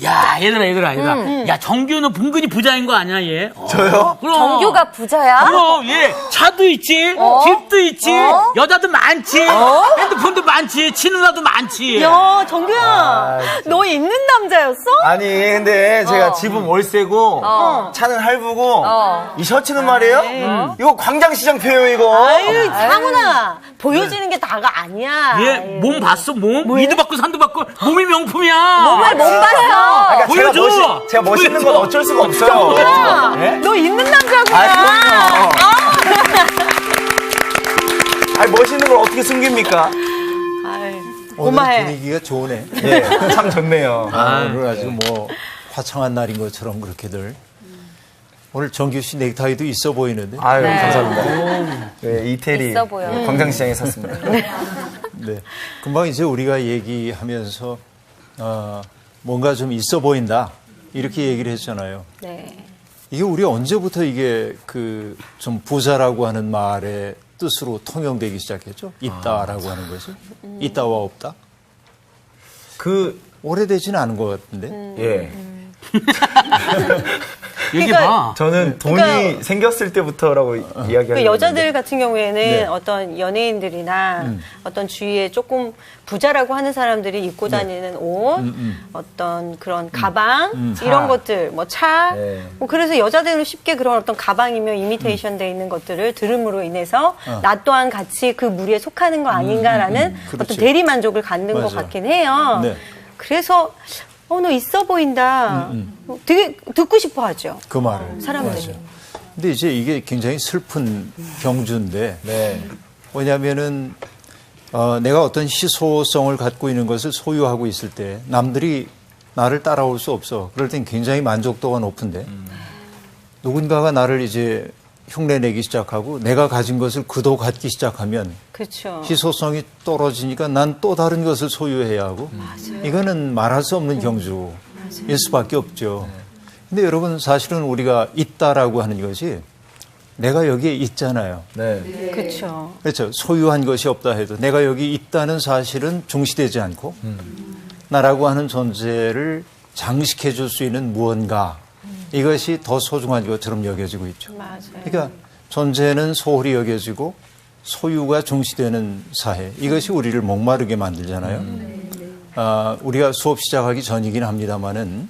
야, 얘들아. 야, 정규는 은근히 부자인 거 아니야, 얘? 저요? 그럼. 정규가 부자야? 그럼, 얘 차도 있지, 집도 있지, 여자도 많지, 핸드폰도 많지, 치는 나도 많지. 야, 정규야, 너 있는 남자였어? 아니, 근데 제가 집은 월세고, 차는 할부고, 이 셔츠는 말이에요? 이거 광장시장표예요, 이거. 아유, 상훈아, 보여지는 게 다가 아니야. 얘 몸 봤어, 몸? 이도 받고 산도 받고, 몸이 명품이야. 몸을 못 봤어. 그러니까 보여줘! 제가 멋있는 건 어쩔 수가 없어요. 정규야, 네? 너 있는 남자구나. 아, 그럼요. 아니, 멋있는 걸 어떻게 숨깁니까? 아유, 오늘 고마해. 분위기가 좋으네. 예, 참 좋네요. 오늘 아주 뭐 화창한 날인 것처럼 그렇게들. 오늘 정규 씨 넥타이도 있어 보이는데. 아유, 감사합니다. 네, 이태리 있어 보여. 광장시장에 샀습니다. 네. 금방 이제 우리가 얘기하면서 뭔가 좀 있어 보인다 이렇게 얘기를 했잖아요. 네. 이게 우리 언제부터 이게 좀 부자라고 하는 말의 뜻으로 통용되기 시작했죠? 있다라고 하는 것이 있다와 없다. 오래되지는 않은 것 같은데. 예. 얘기해봐. 저는 돈이 그러니까 생겼을 때부터라고 이야기하는 그 여자들 같은 경우에는 네. 어떤 연예인들이나 어떤 주위에 조금 부자라고 하는 사람들이 입고 다니는 옷, 어떤 그런 가방, 이런 것들, 뭐 차, 네. 뭐 그래서 여자들은 쉽게 그런 어떤 가방이며 이미테이션 돼 있는 것들을 들음으로 인해서 나 또한 같이 그 무리에 속하는 거 아닌가라는 어떤 그렇죠. 대리 만족을 갖는 것 맞아. 같긴 해요. 네. 그래서 너 있어 보인다. 되게 듣고 싶어 하죠. 그 말을. 사람들이. 맞아요. 근데 이제 이게 굉장히 슬픈 경주인데. 네. 왜냐면은, 내가 어떤 희소성을 갖고 있는 것을 소유하고 있을 때 남들이 나를 따라올 수 없어. 그럴 땐 굉장히 만족도가 높은데 누군가가 나를 이제 흉내내기 시작하고 내가 가진 것을 그도 갖기 시작하면 그렇죠. 희소성이 떨어지니까 난 또 다른 것을 소유해야 하고 이거는 말할 수 없는 경주일 수밖에 없죠. 근데 여러분 사실은 우리가 있다라고 하는 것이 내가 여기에 있잖아요. 네. 그렇죠. 그렇죠. 소유한 것이 없다 해도 내가 여기 있다는 사실은 중시되지 않고 나라고 하는 존재를 장식해 줄 수 있는 무언가 이것이 더 소중한 것처럼 여겨지고 있죠. 맞아요. 그러니까 존재는 소홀히 여겨지고 소유가 중시되는 사회 이것이 우리를 목마르게 만들잖아요. 우리가 수업 시작하기 전이긴 합니다만은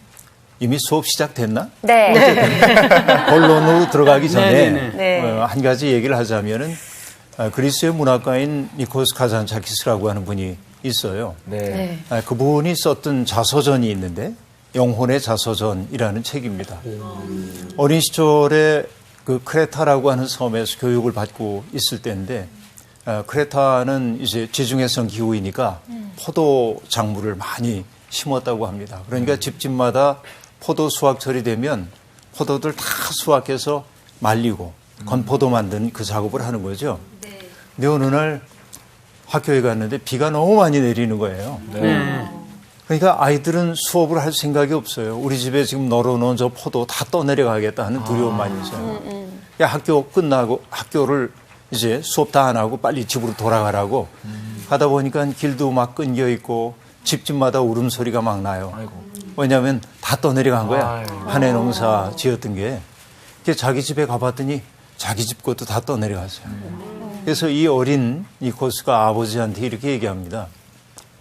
이미 수업 시작됐나? 네. 본론으로 들어가기 전에 네. 한 가지 얘기를 하자면은 그리스의 문학가인 니코스 카잔차키스라고 하는 분이 있어요. 네. 그분이 썼던 자서전이 있는데 영혼의 자서전이라는 책입니다. 어린 시절에 그 크레타라고 하는 섬에서 교육을 받고 있을 때인데 크레타는 이제 지중해성 기후이니까 포도 작물을 많이 심었다고 합니다. 그러니까 집집마다 포도 수확철이 되면 포도들 다 수확해서 말리고 건포도 만드는 그 작업을 하는 거죠. 근데 어느 날 학교에 갔는데 비가 너무 많이 내리는 거예요. 그러니까 아이들은 수업을 할 생각이 없어요. 우리 집에 지금 널어놓은 저 포도 다 떠내려가겠다 하는 두려움만 있어요. 야, 학교 끝나고 학교를 이제 수업 다 안 하고 빨리 집으로 돌아가라고 가다 보니까 길도 막 끊겨 있고 집집마다 울음소리가 막 나요. 왜냐하면 다 떠내려간 거야. 한 해 농사 지었던 게. 그래서 자기 집에 가봤더니 자기 집 것도 다 떠내려갔어요. 그래서 이 어린 니코스가 아버지한테 이렇게 얘기합니다.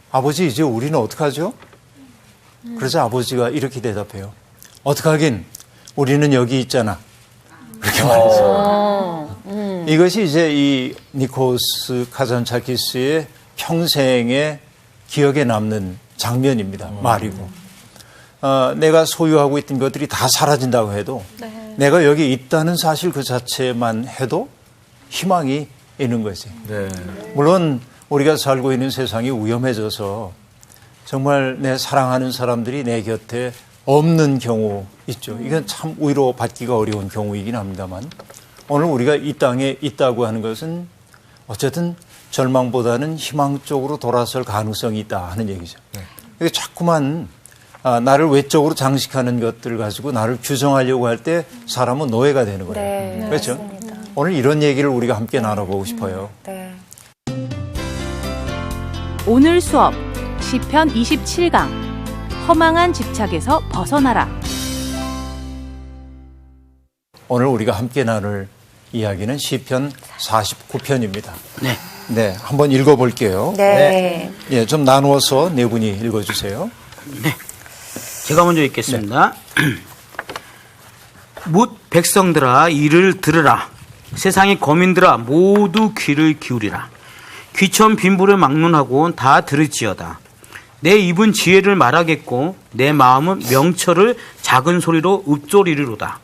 아버지, 이제 우리는 어떡하죠? 그래서 아버지가 이렇게 대답해요. 어떡하긴, 우리는 여기 있잖아. 그렇게 말했어요. 이것이 이제 이 니코스 카잔차키스의 평생의 기억에 남는 장면입니다. 말이고. 내가 소유하고 있던 것들이 다 사라진다고 해도 내가 여기 있다는 사실 그 자체만 해도 희망이 있는 거지. 네. 물론 우리가 살고 있는 세상이 위험해져서 정말 내 사랑하는 사람들이 내 곁에 없는 경우 있죠. 이건 참 위로받기가 어려운 경우이긴 합니다만 오늘 우리가 이 땅에 있다고 하는 것은 어쨌든 절망보다는 희망 쪽으로 돌아설 가능성이 있다 하는 얘기죠. 네. 자꾸만 나를 외적으로 장식하는 것들을 가지고 나를 규정하려고 할 때 사람은 노예가 되는 거예요. 네, 그렇죠? 맞습니다. 오늘 이런 얘기를 우리가 함께 나눠보고 싶어요. 네. 오늘 수업 시편 27강 허망한 집착에서 벗어나라. 오늘 우리가 함께 나눌 이야기는 시편 49편입니다. 네. 네, 한번 읽어볼게요. 네. 예, 좀 나누어서 네 분이 읽어주세요. 제가 먼저 읽겠습니다. 뭇 백성들아 이를 들으라. 세상의 거민들아 모두 귀를 기울이라. 귀천 빈부를 막론하고 다 들을지어다. 내 입은 지혜를 말하겠고 내 마음은 명철을 작은 소리로 읊조리리로다.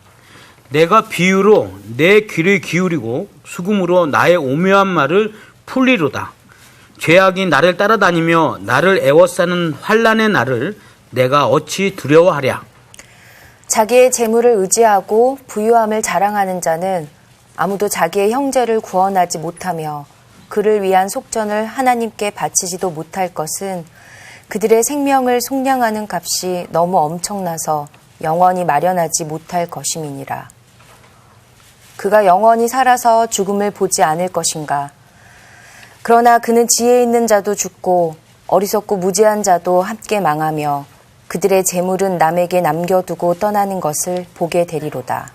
내가 비유로 내 귀를 기울이고 수금으로 나의 오묘한 말을 풀리로다. 죄악이 나를 따라다니며 나를 애워싸는 환난의 날을 내가 어찌 두려워하랴. 자기의 재물을 의지하고 부유함을 자랑하는 자는 아무도 자기의 형제를 구원하지 못하며 그를 위한 속전을 하나님께 바치지도 못할 것은 그들의 생명을 속량하는 값이 너무 엄청나서 영원히 마련하지 못할 것임이니라. 그가 영원히 살아서 죽음을 보지 않을 것인가. 그러나 그는 지혜 있는 자도 죽고 어리석고 무지한 자도 함께 망하며 그들의 재물은 남에게 남겨두고 떠나는 것을 보게 되리로다.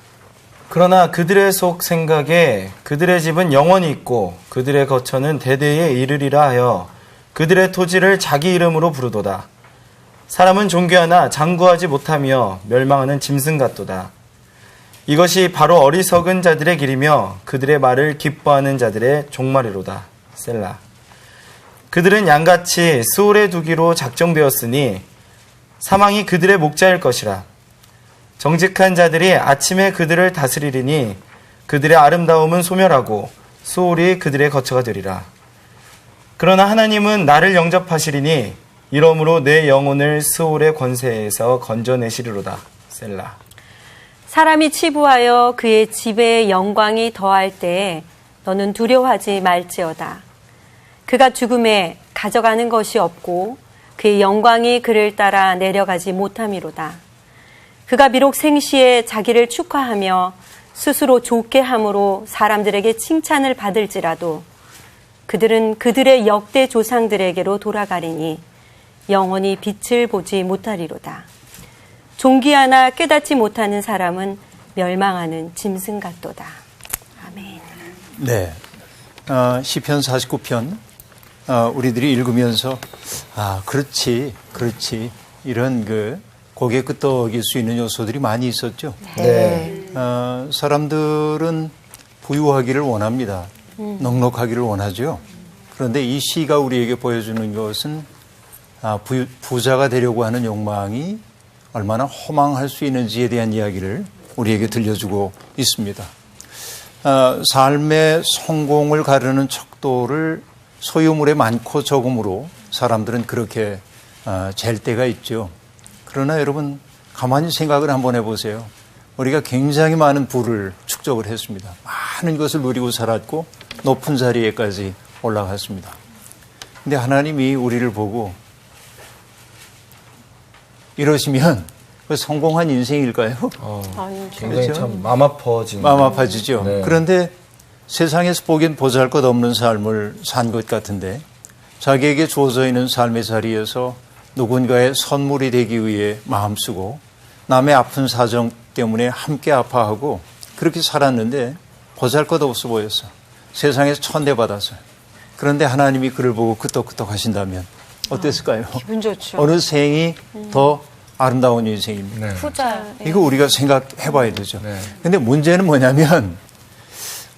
그러나 그들의 속 생각에 그들의 집은 영원히 있고 그들의 거처는 대대에 이르리라 하여 그들의 토지를 자기 이름으로 부르도다. 사람은 존귀하나 장구하지 못하며 멸망하는 짐승 같도다. 이것이 바로 어리석은 자들의 길이며 그들의 말을 기뻐하는 자들의 종말이로다. 셀라. 그들은 양같이 수월에 두기로 작정되었으니 사망이 그들의 목자일 것이라. 정직한 자들이 아침에 그들을 다스리리니 그들의 아름다움은 소멸하고 수월이 그들의 거처가 되리라. 그러나 하나님은 나를 영접하시리니 이러므로 내 영혼을 수월의 권세에서 건져내시리로다. 셀라. 사람이 치부하여 그의 집에 영광이 더할 때에 너는 두려워하지 말지어다. 그가 죽음에 가져가는 것이 없고 그의 영광이 그를 따라 내려가지 못함이로다. 그가 비록 생시에 자기를 축하하며 스스로 좋게 함으로 사람들에게 칭찬을 받을지라도 그들은 그들의 역대 조상들에게로 돌아가리니 영원히 빛을 보지 못하리로다. 존귀하나 깨닫지 못하는 사람은 멸망하는 짐승 같도다. 아멘. 네, 시편 49편 우리들이 읽으면서 그렇지 이런 그 고개 끄덕일 수 있는 요소들이 많이 있었죠. 네. 사람들은 부유하기를 원합니다. 넉넉하기를 원하죠. 그런데 이 시가 우리에게 보여주는 것은 부자가 되려고 하는 욕망이 얼마나 허망할 수 있는지에 대한 이야기를 우리에게 들려주고 있습니다. 삶의 성공을 가르는 척도를 소유물의 많고 적음으로 사람들은 그렇게 잴 때가 있죠. 그러나 여러분 가만히 생각을 한번 해보세요. 우리가 굉장히 많은 부를 축적을 했습니다. 많은 것을 누리고 살았고 높은 자리에까지 올라갔습니다. 근데 하나님이 우리를 보고 이러시면 성공한 인생일까요? 굉장히 그렇죠? 참 마음 아파지는. 마음 아파지죠. 네. 그런데 세상에서 보기엔 보잘것없는 삶을 산 것 같은데 자기에게 주어져 있는 삶의 자리에서 누군가의 선물이 되기 위해 마음쓰고 남의 아픈 사정 때문에 함께 아파하고 그렇게 살았는데 보잘것없어 보였어. 세상에서 천대받았어요. 그런데 하나님이 그를 보고 끄떡끄떡 하신다면 어땠을까요? 기분 좋죠. 어느 생이 더 아름다운 인생입니다. 네. 후자. 이거 우리가 생각해 봐야 되죠. 네. 근데 문제는 뭐냐면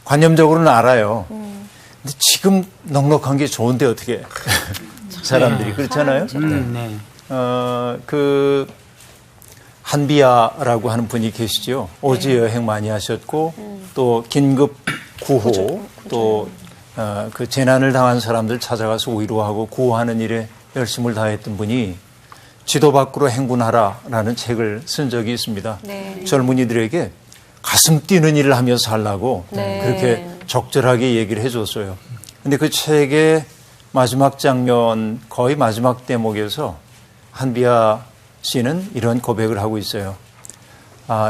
관념적으로는 알아요. 근데 지금 넉넉한 게 좋은데 어떻게 사람들이 그렇잖아요. 네. 그 한비아라고 하는 분이 계시죠. 오지 여행 많이 하셨고 또 긴급 구호 또 그 재난을 당한 사람들 찾아가서 위로하고 구호하는 일에 열심을 다했던 분이 지도 밖으로 행군하라라는 책을 쓴 적이 있습니다. 네. 젊은이들에게 가슴 뛰는 일을 하며 살라고 네. 그렇게 적절하게 얘기를 해줬어요. 근데 그 책의 마지막 장면, 거의 마지막 대목에서 한비아 씨는 이런 고백을 하고 있어요.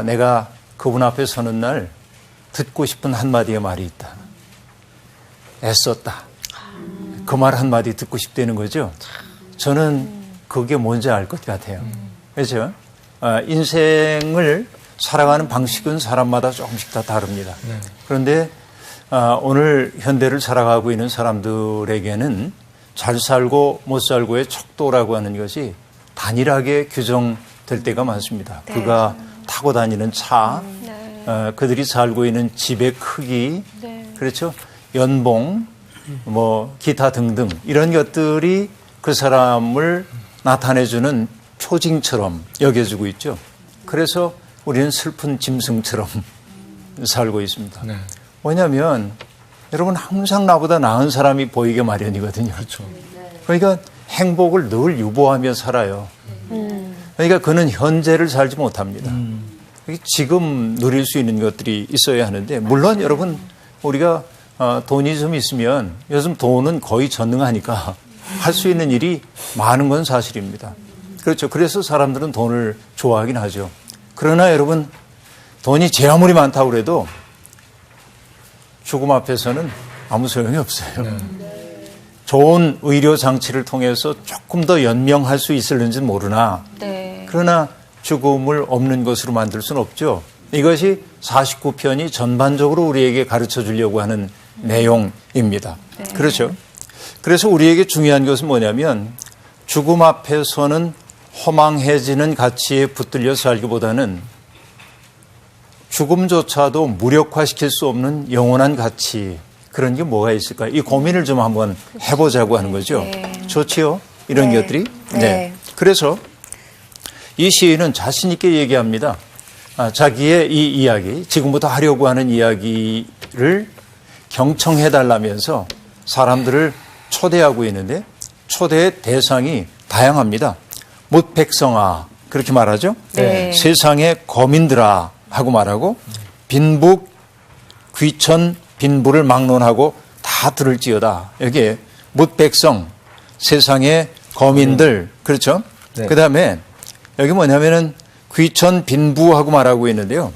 내가 그분 앞에 서는 날 듣고 싶은 한마디의 말이 있다. 애썼다. 그 말 한마디 듣고 싶다는 거죠. 저는 그게 뭔지 알 것 같아요. 그렇죠? 인생을 살아가는 방식은 사람마다 조금씩 다 다릅니다. 그런데 오늘 현대를 살아가고 있는 사람들에게는 잘 살고 못 살고의 척도라고 하는 것이 단일하게 규정될 때가 많습니다. 그가 타고 다니는 차, 그들이 살고 있는 집의 크기, 그렇죠? 연봉, 뭐 기타 등등 이런 것들이 그 사람을 나타내주는 표징처럼 여겨지고 있죠. 그래서 우리는 슬픈 짐승처럼 살고 있습니다. 뭐냐면 여러분 항상 나보다 나은 사람이 보이게 마련이거든요. 그렇죠. 그러니까 행복을 늘 유보하며 살아요. 그러니까 그는 현재를 살지 못합니다. 지금 누릴 수 있는 것들이 있어야 하는데 물론 여러분 우리가 돈이 좀 있으면 요즘 돈은 거의 전능하니까 할 수 있는 일이 많은 건 사실입니다. 그렇죠. 그래서 사람들은 돈을 좋아하긴 하죠. 그러나 여러분 돈이 제 아무리 많다고 그래도 죽음 앞에서는 아무 소용이 없어요. 좋은 의료 장치를 통해서 조금 더 연명할 수 있을는지는 모르나 그러나 죽음을 없는 것으로 만들 수는 없죠. 이것이 49편이 전반적으로 우리에게 가르쳐 주려고 하는 내용입니다. 그렇죠. 그래서 우리에게 중요한 것은 뭐냐면 죽음 앞에서는 허망해지는 가치에 붙들려 살기보다는 죽음조차도 무력화시킬 수 없는 영원한 가치 그런 게 뭐가 있을까? 이 고민을 좀 한번 해보자고 하는 거죠. 좋지요? 이런 것들이. 네. 그래서 이 시인은 자신 있게 얘기합니다. 자기의 이 이야기, 지금부터 하려고 하는 이야기를 경청해달라면서 사람들을 초대하고 있는데 초대의 대상이 다양합니다. 못 백성아 그렇게 말하죠. 세상의 거민들아 하고 말하고 빈북 귀천 빈부를 막론하고 다 들을지어다. 여기에 못 백성 세상의 거민들 그렇죠. 그 다음에 여기 뭐냐면은 귀천 빈부하고 말하고 있는데요.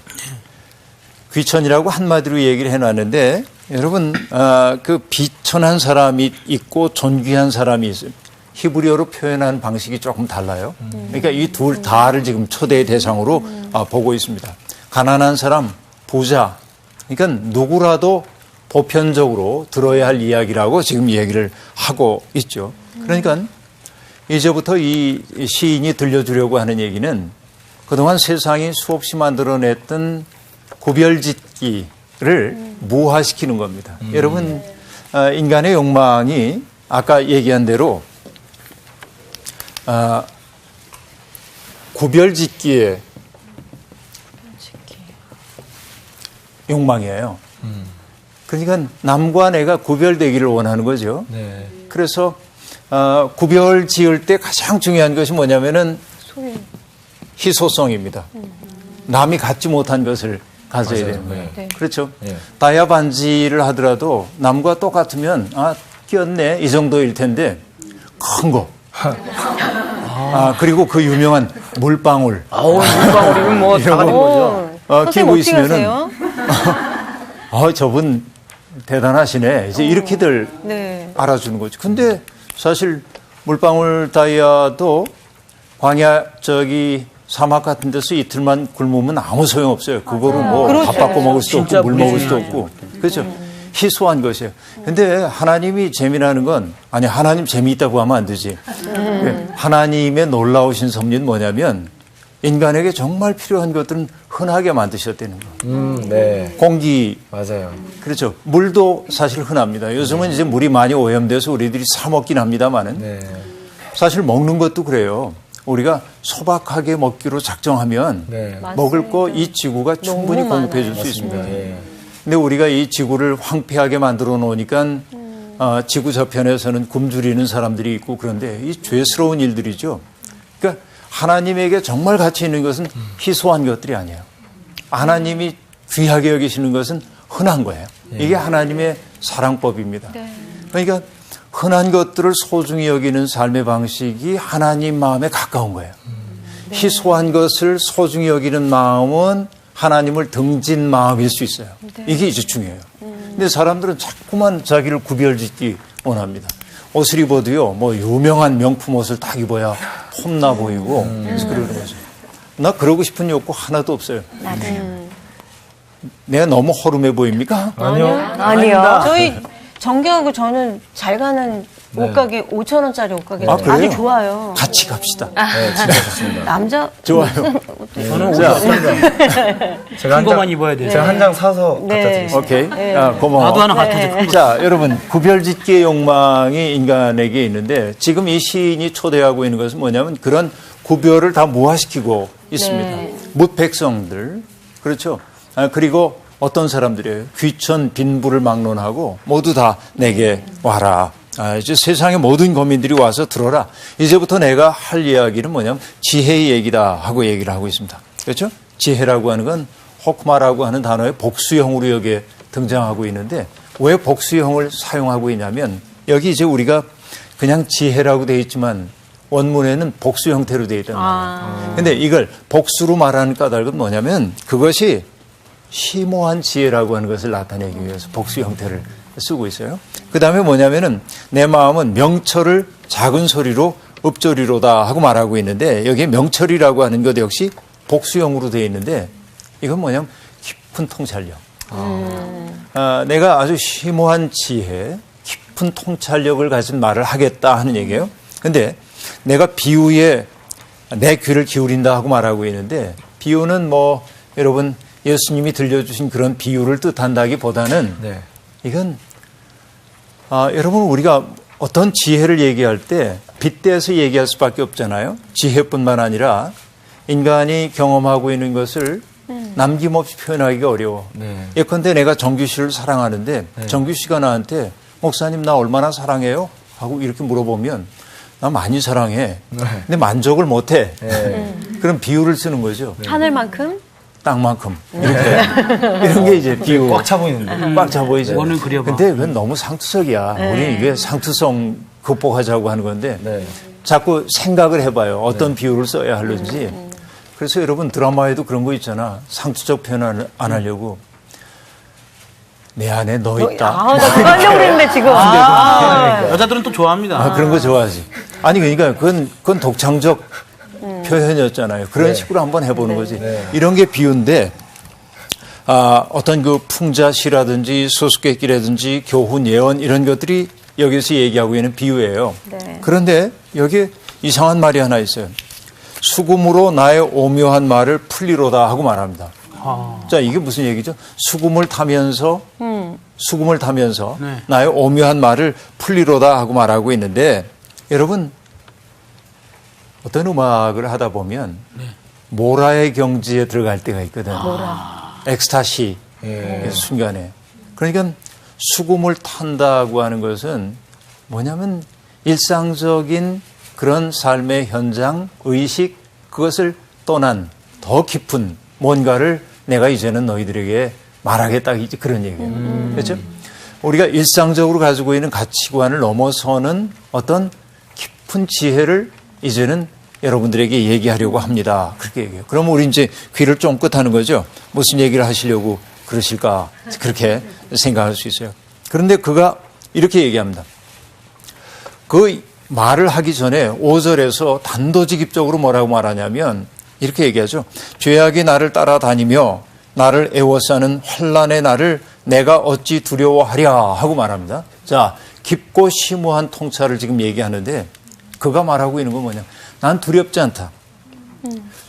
귀천이라고 한마디로 얘기를 해놨는데 여러분 그 비천한 사람이 있고 존귀한 사람이 있어요. 히브리어로 표현하는 방식이 조금 달라요. 그러니까 이 둘 다를 지금 초대의 대상으로 보고 있습니다. 가난한 사람, 부자. 그러니까 누구라도 보편적으로 들어야 할 이야기라고 지금 얘기를 하고 있죠. 그러니까 이제부터 이 시인이 들려주려고 하는 얘기는 그동안 세상이 수없이 만들어냈던 구별짓기를 무화시키는 겁니다. 여러분 인간의 욕망이 아까 얘기한 대로 구별짓기의 욕망이에요. 그러니까 남과 내가 구별되기를 원하는 거죠. 그래서 구별 지을 때 가장 중요한 것이 뭐냐면은 희소성입니다. 남이 갖지 못한 것을 가져야 되는 거예요. 그렇죠. 다이아 반지를 하더라도 남과 똑같으면 끼었네 이 정도일 텐데 큰 거. 그리고 그 유명한 물방울. 물방울이면 뭐 다 가는 거죠. 끼고 있으면은 저분 대단하시네. 이제 이렇게들 알아주는 거죠. 근데 사실 물방울 다이아도 광야 사막 같은 데서 이틀만 굶으면 아무 소용 없어요. 그거로 뭐 밥 바꿔 먹을 수도 없고 물 먹을 수도 없고. 그렇죠. 희소한 것이에요. 근데 하나님이 재미나는 건 하나님 재미있다고 하면 안 되지. 하나님의 놀라우신 섭리는 뭐냐면 인간에게 정말 필요한 것들은 흔하게 만드셨다는 거. 네. 공기. 맞아요. 그렇죠. 물도 사실 흔합니다. 요즘은 이제 물이 많이 오염돼서 우리들이 사 먹긴 합니다만은 사실 먹는 것도 그래요. 우리가 소박하게 먹기로 작정하면 먹을 거 이 지구가 충분히 공급해 줄 수 있습니다. 근데 우리가 이 지구를 황폐하게 만들어 놓으니까 지구 저편에서는 굶주리는 사람들이 있고 그런데 이 죄스러운 일들이죠. 그러니까 하나님에게 정말 가치 있는 것은 희소한 것들이 아니에요. 하나님이 귀하게 여기시는 것은 흔한 거예요. 이게 하나님의 사랑법입니다. 그러니까 흔한 것들을 소중히 여기는 삶의 방식이 하나님 마음에 가까운 거예요. 희소한 것을 소중히 여기는 마음은 하나님을 등진 마음일 수 있어요. 이게 이제 중요해요. 근데 사람들은 자꾸만 자기를 구별짓기 원합니다. 옷을 입어도요, 뭐 유명한 명품 옷을 딱 입어야 폼나 보이고 그래서 그러는 거죠. 나 그러고 싶은 욕구 하나도 없어요. 내가 너무 허름해 보입니까? 아니요. 저희 정규하고 저는 잘 가는 옷가게 5,000원짜리 옷가게 아, 그래요? 아주 좋아요. 같이 갑시다. 네, 진짜 좋습니다. 남자 좋아요. 저는 옷 자, 제가 큰 거만 입어야 돼요. 제가 한 장 사서 갖다 네. 드리겠습니다. 오케이. 아, 고마워. 나도 하나 갖다 줘. 자, 여러분, 구별짓기의 욕망이 인간에게 있는데 지금 이 시인이 초대하고 있는 것은 뭐냐면 그런 구별을 다 무화시키고 있습니다. 네. 뭇백성들, 그렇죠. 아, 그리고 어떤 사람들이에요. 귀천 빈부를 막론하고 모두 다 내게 와라. 아, 이제 세상의 모든 거민들이 와서 들어라. 이제부터 내가 할 이야기는 뭐냐면 지혜의 얘기다 하고 얘기를 하고 있습니다. 그렇죠? 지혜라고 하는 건 호크마라고 하는 단어의 복수형으로 여기에 등장하고 있는데 왜 복수형을 사용하고 있냐면 여기 이제 우리가 그냥 지혜라고 되어 있지만 원문에는 복수 형태로 되어 있단 말이에요. 근데 이걸 복수로 말하는 까닭은 뭐냐면 그것이 심오한 지혜라고 하는 것을 나타내기 위해서 복수 형태를 쓰고 있어요. 그 다음에 뭐냐면은 내 마음은 명철을 작은 소리로 읍조리로다 하고 말하고 있는데 여기에 명철이라고 하는 것 역시 복수형으로 되어 있는데 이건 뭐냐면 깊은 통찰력. 내가 아주 심오한 지혜, 깊은 통찰력을 가진 말을 하겠다 하는 얘기예요. 근데 내가 비유에 내 귀를 기울인다 하고 말하고 있는데 비유는 뭐 여러분 예수님이 들려주신 그런 비유를 뜻한다기보다는 네. 이건 여러분 우리가 어떤 지혜를 얘기할 때 빗대서 얘기할 수밖에 없잖아요. 지혜뿐만 아니라 인간이 경험하고 있는 것을 남김없이 표현하기가 어려워. 네. 예컨대 내가 정규 씨를 사랑하는데 정규 씨가 나한테 목사님 나 얼마나 사랑해요? 하고 이렇게 물어보면 나 많이 사랑해. 근데 만족을 못해. 그럼 비유를 쓰는 거죠. 하늘만큼 땅만큼 이렇게 이런 게 이제 비유 꽉 차 보이는데. 꽉 차 보이죠. 원을 그려봐. 근데 그건 너무 상투적이야. 우리는 이게 상투성 극복하자고 하는 건데 네. 자꾸 생각을 해봐요. 어떤 비유를 써야 하는지. 그래서 여러분 드라마에도 그런 거 있잖아. 상투적 표현 안 하려고 내 안에 너 있다. 나 그거 하려고 했는데 지금. 여자들은 또 좋아합니다. 그런 거 좋아하지. 아니 그러니까 그건 독창적 표현이었잖아요. 그런 식으로 한번 해보는 거지. 이런 게 비유인데 어떤 그 풍자시라든지 수수께끼라든지 교훈, 예언 이런 것들이 여기서 얘기하고 있는 비유예요. 네. 그런데 여기에 이상한 말이 하나 있어요. 수금으로 나의 오묘한 말을 풀리로다 하고 말합니다. 자, 이게 무슨 얘기죠? 수금을 타면서 네. 나의 오묘한 말을 풀리로다 하고 말하고 있는데 여러분 어떤 음악을 하다 보면 모라의 경지에 들어갈 때가 있거든. 엑스타시 순간에. 그러니까 수금을 탄다고 하는 것은 뭐냐면 일상적인 그런 삶의 현장, 의식 그것을 떠난 더 깊은 뭔가를 내가 이제는 너희들에게 말하겠다 이제 그런 얘기예요. 그렇죠? 우리가 일상적으로 가지고 있는 가치관을 넘어서는 어떤 깊은 지혜를 이제는 여러분들에게 얘기하려고 합니다. 그렇게 얘기해요. 그러면 우리 이제 귀를 쫑긋하는 거죠. 무슨 얘기를 하시려고 그러실까 그렇게 생각할 수 있어요. 그런데 그가 이렇게 얘기합니다. 그 말을 하기 전에 5절에서 단도직입적으로 뭐라고 말하냐면 이렇게 얘기하죠. 죄악이 나를 따라다니며 나를 애워싸는 환난의 나를 내가 어찌 두려워하랴 하고 말합니다. 자, 깊고 심오한 통찰을 지금 얘기하는데 그가 말하고 있는 건 뭐냐. 난 두렵지 않다.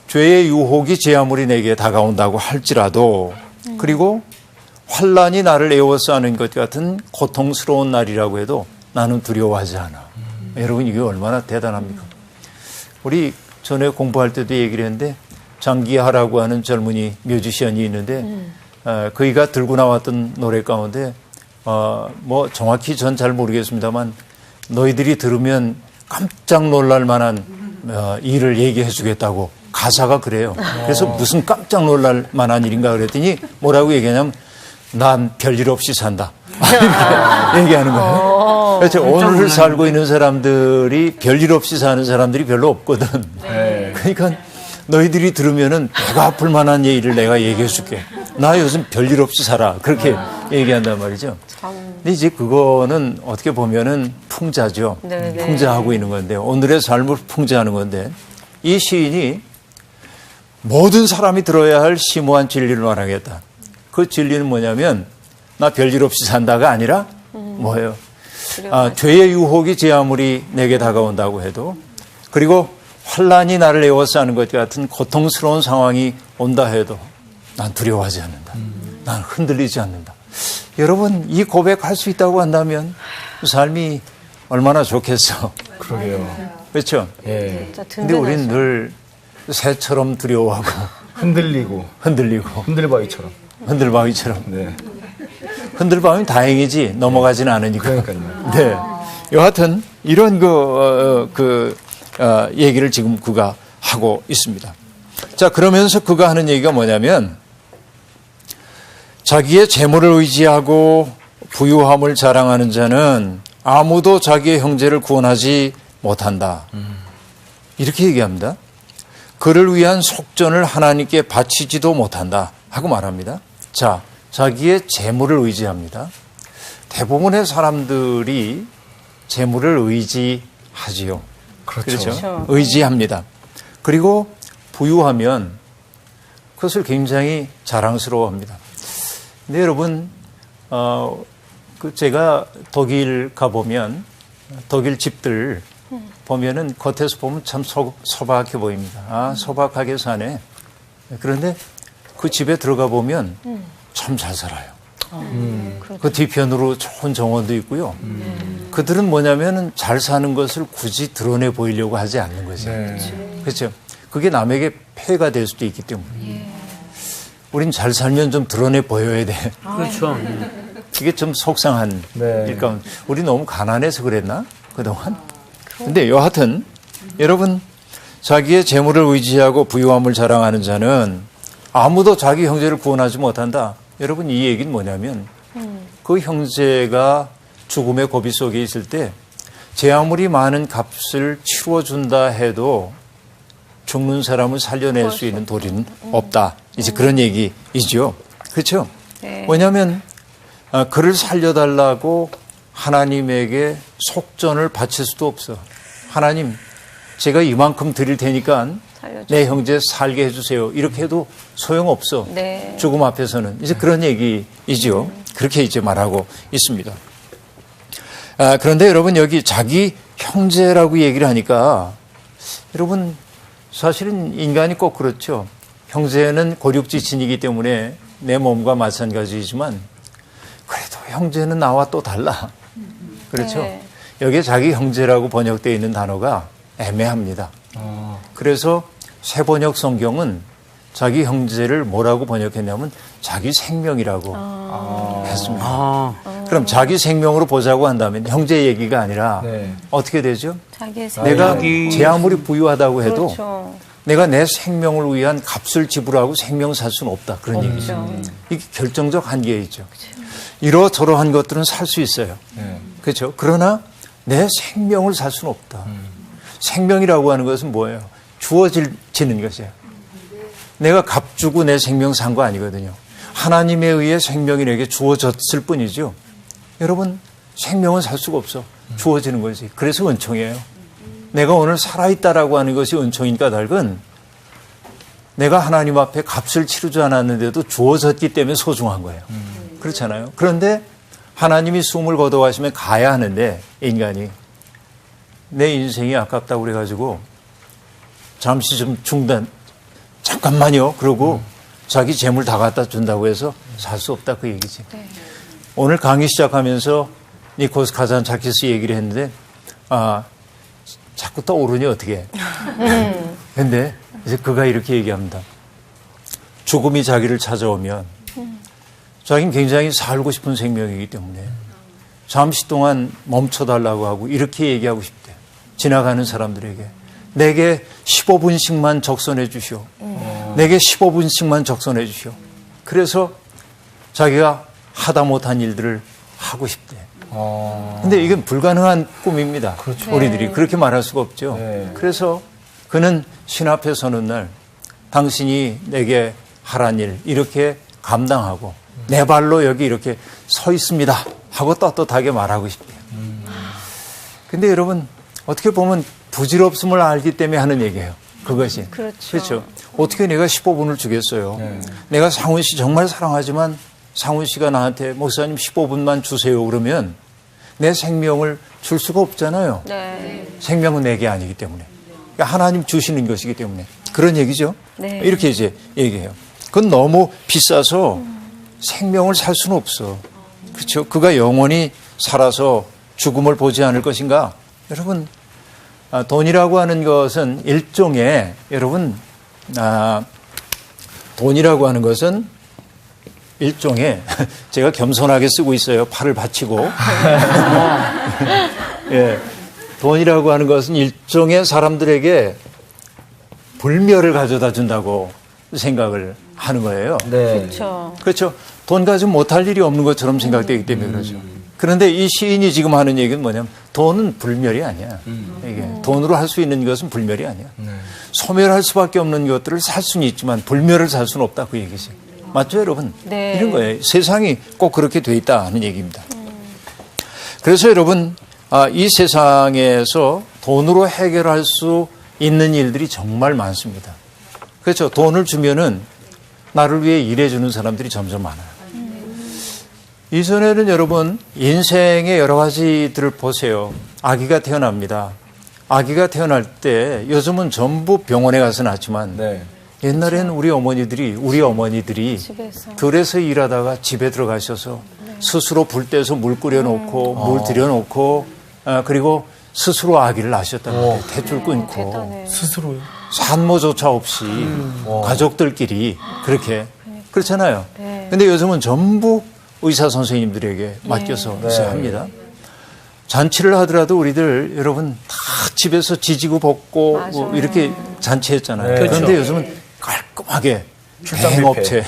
죄의 유혹이 제 아무리 내게 다가온다고 할지라도 그리고 환난이 나를 애워싸는 것 같은 고통스러운 날이라고 해도 나는 두려워하지 않아. 여러분 이게 얼마나 대단합니까? 우리 전에 공부할 때도 얘기를 했는데 장기하라고 하는 젊은이 뮤지션이 있는데 그이가 들고 나왔던 노래 가운데 뭐 정확히 전 잘 모르겠습니다만 너희들이 들으면 깜짝 놀랄 만한 일을 얘기해 주겠다고 가사가 그래요. 그래서 무슨 깜짝 놀랄 만한 일인가 그랬더니 뭐라고 얘기하냐면 난 별일 없이 산다. 이렇게 얘기하는 거예요. 그래서 오늘을 살고 있는 사람들이 별일 없이 사는 사람들이 별로 없거든. 그러니까 너희들이 들으면은 배가 아플 만한 얘기를 내가 얘기해 줄게. 나 요즘 별일 없이 살아. 그렇게 얘기한단 말이죠. 근데 이제 그거는 어떻게 보면은 풍자죠. 네, 네. 풍자하고 있는 건데 오늘의 삶을 풍자하는 건데 이 시인이 모든 사람이 들어야 할 심오한 진리를 말하겠다. 그 진리는 뭐냐면 나 별일 없이 산다가 아니라 뭐예요? 죄의 유혹이 제 아무리 내게 다가온다고 해도 그리고 환란이 나를 에워싸는 것 같은 고통스러운 상황이 온다 해도 난 두려워하지 않는다. 난 흔들리지 않는다. 여러분 이 고백할 수 있다고 한다면 삶이 얼마나 좋겠어. 그러게요. 그렇죠? 예. 진짜 근데 우리는 든든하죠. 늘 새처럼 두려워하고 흔들리고 흔들리고 흔들바위처럼. 흔들바위처럼. 네. 흔들바위는 다행이지 넘어가지는 않으니까. 그러니까요. 네. 여하튼 이런 얘기를 지금 그가 하고 있습니다. 자, 그러면서 그가 하는 얘기가 뭐냐면 자기의 재물을 의지하고 부유함을 자랑하는 자는 아무도 자기의 형제를 구원하지 못한다. 이렇게 얘기합니다. 그를 위한 속전을 하나님께 바치지도 못한다 하고 말합니다. 자, 자기의 재물을 의지합니다. 대부분의 사람들이 재물을 의지하지요. 그렇죠. 의지합니다. 그리고 부유하면 그것을 굉장히 자랑스러워합니다. 근데 여러분, 제가 독일 가보면 독일 집들 보면은 겉에서 보면 참 소박해 보입니다. 아, 소박하게 사네. 그런데 그 집에 들어가 보면 참 잘 살아요. 그 뒤편으로 좋은 정원도 있고요. 그들은 뭐냐면은 잘 사는 것을 굳이 드러내 보이려고 하지 않는 거죠. 네. 그렇죠. 그게 남에게 폐해가 될 수도 있기 때문에. 우린 잘 살면 좀 드러내 보여야 돼. 그렇죠. 이게 좀 속상한 네. 일감. 우리 너무 가난해서 그랬나? 그동안? 근데 여하튼 여러분 자기의 재물을 의지하고 부유함을 자랑하는 자는 아무도 자기 형제를 구원하지 못한다. 여러분 이 얘기는 뭐냐면 그 형제가 죽음의 고비 속에 있을 때 제 아무리 많은 값을 치러준다 해도 죽는 사람을 살려낼 수 있는 도리는 없다. 이제 그런 얘기이죠. 그렇죠? 네. 왜냐하면 그를 살려달라고 하나님에게 속전을 바칠 수도 없어. 하나님, 제가 이만큼 드릴 테니까 내 형제 살게 해주세요. 이렇게 해도 소용없어. 네. 죽음 앞에서는. 이제 그런 얘기이죠. 그렇게 이제 말하고 있습니다. 그런데 여러분 여기 자기 형제라고 얘기를 하니까 여러분 사실은 인간이 꼭 그렇죠. 형제는 고륙지친이기 때문에 내 몸과 마찬가지이지만 그래도 형제는 나와 또 달라. 그렇죠. 네. 여기에 자기 형제라고 번역되어 있는 단어가 애매합니다. 그래서 새 번역 성경은 자기 형제를 뭐라고 번역했냐면 자기 생명이라고 했습니다. 그럼 자기 생명으로 보자고 한다면 형제 얘기가 아니라 네. 어떻게 되죠? 자기의 내가 자기- 제 아무리 부유하다고 해도 그렇죠. 내가 내 생명을 위한 값을 지불하고 생명 살 수는 없다. 그런 얘기죠. 이게 결정적 한계에 있죠. 이러저러한 것들은 살 수 있어요. 네. 그렇죠. 그러나 내 생명을 살 수는 없다. 생명이라고 하는 것은 뭐예요? 주어지는 것이에요. 내가 값 주고 내 생명 산 거 아니거든요. 하나님에 의해 생명이 내게 주어졌을 뿐이죠. 여러분, 생명은 살 수가 없어. 주어지는 거지. 그래서 은총이에요. 내가 오늘 살아있다라고 하는 것이 은총인 까닭은 내가 하나님 앞에 값을 치르지 않았는데도 주어졌기 때문에 소중한 거예요. 그렇잖아요. 그런데 하나님이 숨을 거둬가시면 가야 하는데 인간이 내 인생이 아깝다고 그래가지고 잠시 좀 중단 잠깐만요. 그러고 자기 재물 다 갖다 준다고 해서 살 수 없다 그 얘기지. 오늘 강의 시작하면서 니코스 카잔차키스 얘기를 했는데 자꾸 떠오르니 어떻게 근데 이제 그가 이렇게 얘기합니다. 죽음이 자기를 찾아오면 자기는 굉장히 살고 싶은 생명이기 때문에 잠시 동안 멈춰달라고 하고 이렇게 얘기하고 싶대. 지나가는 사람들에게 내게 15분씩만 적선해 주시오. 내게 15분씩만 적선해 주시오. 그래서 자기가 하다 못한 일들을 하고 싶대. 근데 이건 불가능한 꿈입니다. 그렇죠. 우리들이 그렇게 말할 수가 없죠. 네. 그래서 그는 신 앞에 서는 날 당신이 내게 하란 일 이렇게 감당하고 내 발로 여기 이렇게 서 있습니다 하고 떳떳하게 말하고 싶대요. 근데 여러분 어떻게 보면 부질없음을 알기 때문에 하는 얘기예요. 그것이. 그렇죠. 어떻게 내가 15분을 주겠어요. 내가 상훈 씨 정말 사랑하지만 상훈 씨가 나한테 목사님 15분만 주세요 그러면 내 생명을 줄 수가 없잖아요. 네. 생명은 내게 아니기 때문에. 그러니까 하나님 주시는 것이기 때문에. 그런 얘기죠. 네. 이렇게 이제 얘기해요. 그건 너무 비싸서 생명을 살 수는 없어. 그렇죠. 그가 영원히 살아서 죽음을 보지 않을 것인가? 여러분, 돈이라고 하는 것은 일종의, 여러분, 돈이라고 하는 것은 일종의, 제가 겸손하게 쓰고 있어요. 팔을 받치고. 예. 돈이라고 하는 것은 일종의 사람들에게 불멸을 가져다 준다고 생각을 하는 거예요. 네. 그렇죠. 그렇죠. 돈 가지고 못할 일이 없는 것처럼 생각되기 때문에 그러죠. 그런데 이 시인이 지금 하는 얘기는 뭐냐면 돈은 불멸이 아니야. 이게 돈으로 할 수 있는 것은 불멸이 아니야. 소멸할 수밖에 없는 것들을 살 수는 있지만 불멸을 살 수는 없다 그 얘기죠. 맞죠 여러분? 네. 이런 거예요. 세상이 꼭 그렇게 돼 있다 하는 얘기입니다. 그래서 여러분 이 세상에서 돈으로 해결할 수 있는 일들이 정말 많습니다. 그렇죠. 돈을 주면은 나를 위해 일해주는 사람들이 점점 많아요. 이전에는 여러분 인생의 여러 가지들을 보세요. 아기가 태어납니다. 아기가 태어날 때 요즘은 전부 병원에 가서 낳지만 네. 옛날에는 우리 어머니들이 집에서. 들에서 일하다가 집에 들어가셔서 스스로 불 떼서 물 끓여놓고 물 들여놓고 그리고 스스로 아기를 낳으셨단 말이에요. 탯줄 끊고 대단해. 스스로요? 산모조차 없이 가족들끼리 그렇게 그렇잖아요. 네. 근데 요즘은 전부 의사 선생님들에게 맡겨서 합니다. 잔치를 하더라도 우리들 여러분 다 집에서 지지고 볶고 뭐 이렇게 잔치했잖아요. 네. 그런데 그렇죠. 요즘은 깔끔하게 출장 대행업체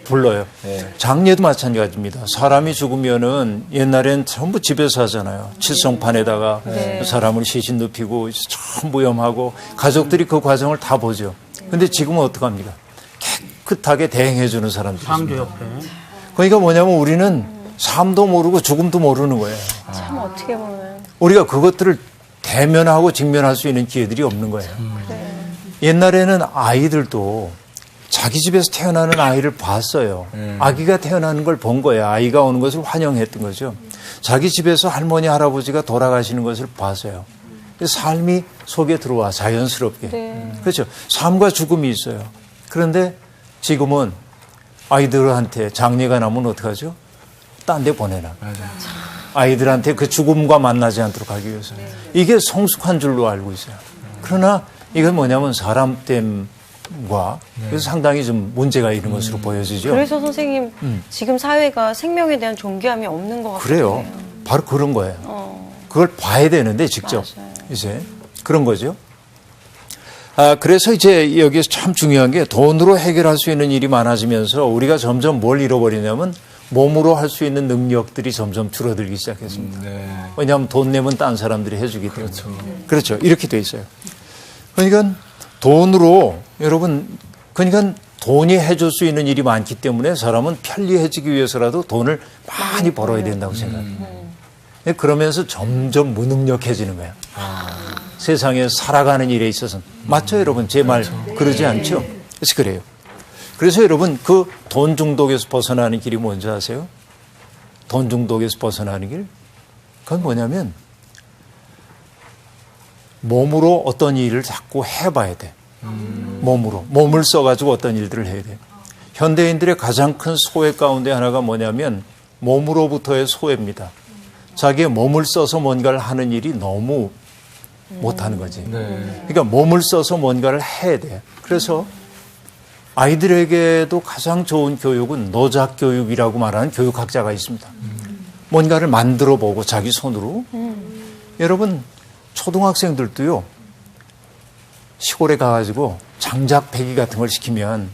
불러요. 네. 장례도 마찬가지입니다. 사람이 죽으면은 옛날엔 전부 집에서 하잖아요. 칠성판에다가 사람을 시신 눕히고 전부 염하고 가족들이 그 과정을 다 보죠. 근데 지금은 어떡합니까? 깨끗하게 대행해주는 사람들이 있습니다. 상조협회. 그러니까 뭐냐면 우리는 삶도 모르고 죽음도 모르는 거예요. 참 어떻게 보면. 우리가 그것들을 대면하고 직면할 수 있는 기회들이 없는 거예요. 옛날에는 아이들도 자기 집에서 태어나는 아이를 봤어요. 아기가 태어나는 걸 본 거예요. 아이가 오는 것을 환영했던 거죠. 자기 집에서 할머니, 할아버지가 돌아가시는 것을 봤어요. 삶이 속에 들어와 자연스럽게. 그렇죠. 삶과 죽음이 있어요. 그런데 지금은 아이들한테 장례가 나면 어떡하죠? 딴 데 보내놔. 아이들한테 그 죽음과 만나지 않도록 하기 위해서. 이게 성숙한 줄로 알고 있어요. 그러나 이건 뭐냐면 사람 땜과 그래서 상당히 좀 문제가 있는 것으로 보여지죠. 그래서 선생님 지금 사회가 생명에 대한 존귀함이 없는 것 같아요. 그래요. 바로 그런 거예요. 그걸 봐야 되는데 직접 맞아요. 이제 그런 거죠. 그래서 이제 여기서 참 중요한 게 돈으로 해결할 수 있는 일이 많아지면서 우리가 점점 뭘 잃어버리냐면 몸으로 할 수 있는 능력들이 점점 줄어들기 시작했습니다. 왜냐하면 돈 내면 딴 사람들이 해주기 때문에. 그렇죠. 이렇게 돼 있어요. 그러니까 돈으로 여러분 그러니까 돈이 해줄 수 있는 일이 많기 때문에 사람은 편리해지기 위해서라도 돈을 많이 벌어야 된다고 생각해요. 그러면서 점점 무능력해지는 거예요. 세상에 살아가는 일에 있어서는. 맞죠, 여러분? 제 말 그러지 않죠? 그래서 그래요. 그래서 여러분 그 돈 중독에서 벗어나는 길이 뭔지 아세요? 돈 중독에서 벗어나는 길? 그건 뭐냐면 몸으로 어떤 일을 자꾸 해봐야 돼. 몸을 써가지고 어떤 일들을 해야 돼. 현대인들의 가장 큰 소외 가운데 하나가 뭐냐면 몸으로부터의 소외입니다. 자기의 몸을 써서 뭔가를 하는 일이 너무 못하는 거지. 그러니까 몸을 써서 뭔가를 해야 돼. 그래서 아이들에게도 가장 좋은 교육은 노작 교육이라고 말하는 교육학자가 있습니다. 뭔가를 만들어 보고 자기 손으로. 여러분 초등학생들도요. 시골에 가가지고 장작 패기 같은 걸 시키면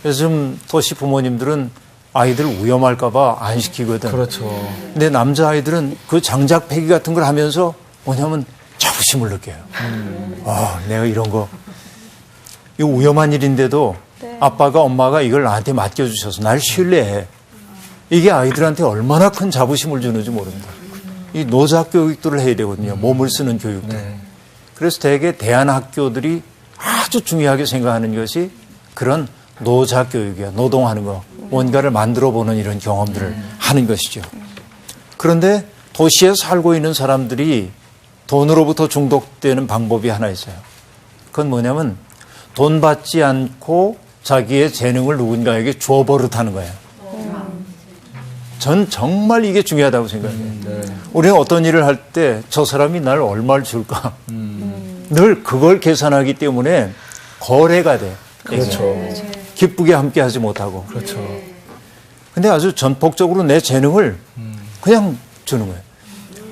요즘 도시 부모님들은 아이들 위험할까 봐 안 시키거든. 그렇죠. 근데 남자아이들은 그 장작 패기 같은 걸 하면서 뭐냐면 자부심을 느껴요. 내가 이런 거 이거 위험한 일인데도 아빠가 엄마가 이걸 나한테 맡겨주셔서 날 신뢰해. 이게 아이들한테 얼마나 큰 자부심을 주는지 모릅니다. 이 노자 교육들을 해야 되거든요. 몸을 쓰는 교육들. 그래서 대개 대안학교들이 아주 중요하게 생각하는 것이 그런 노자 교육이야. 노동하는 거. 뭔가를 만들어 보는 이런 경험들을 하는 것이죠. 그런데 도시에 살고 있는 사람들이 돈으로부터 중독되는 방법이 하나 있어요. 그건 뭐냐면 돈 받지 않고 자기의 재능을 누군가에게 줘 버릇하는 거예요. 전 정말 이게 중요하다고 생각해요. 우리는 어떤 일을 할 때 저 사람이 날 얼마를 줄까? 늘 그걸 계산하기 때문에 거래가 돼. 그렇죠. 기쁘게 함께 하지 못하고. 그렇죠. 근데 아주 전폭적으로 내 재능을 그냥 주는 거예요.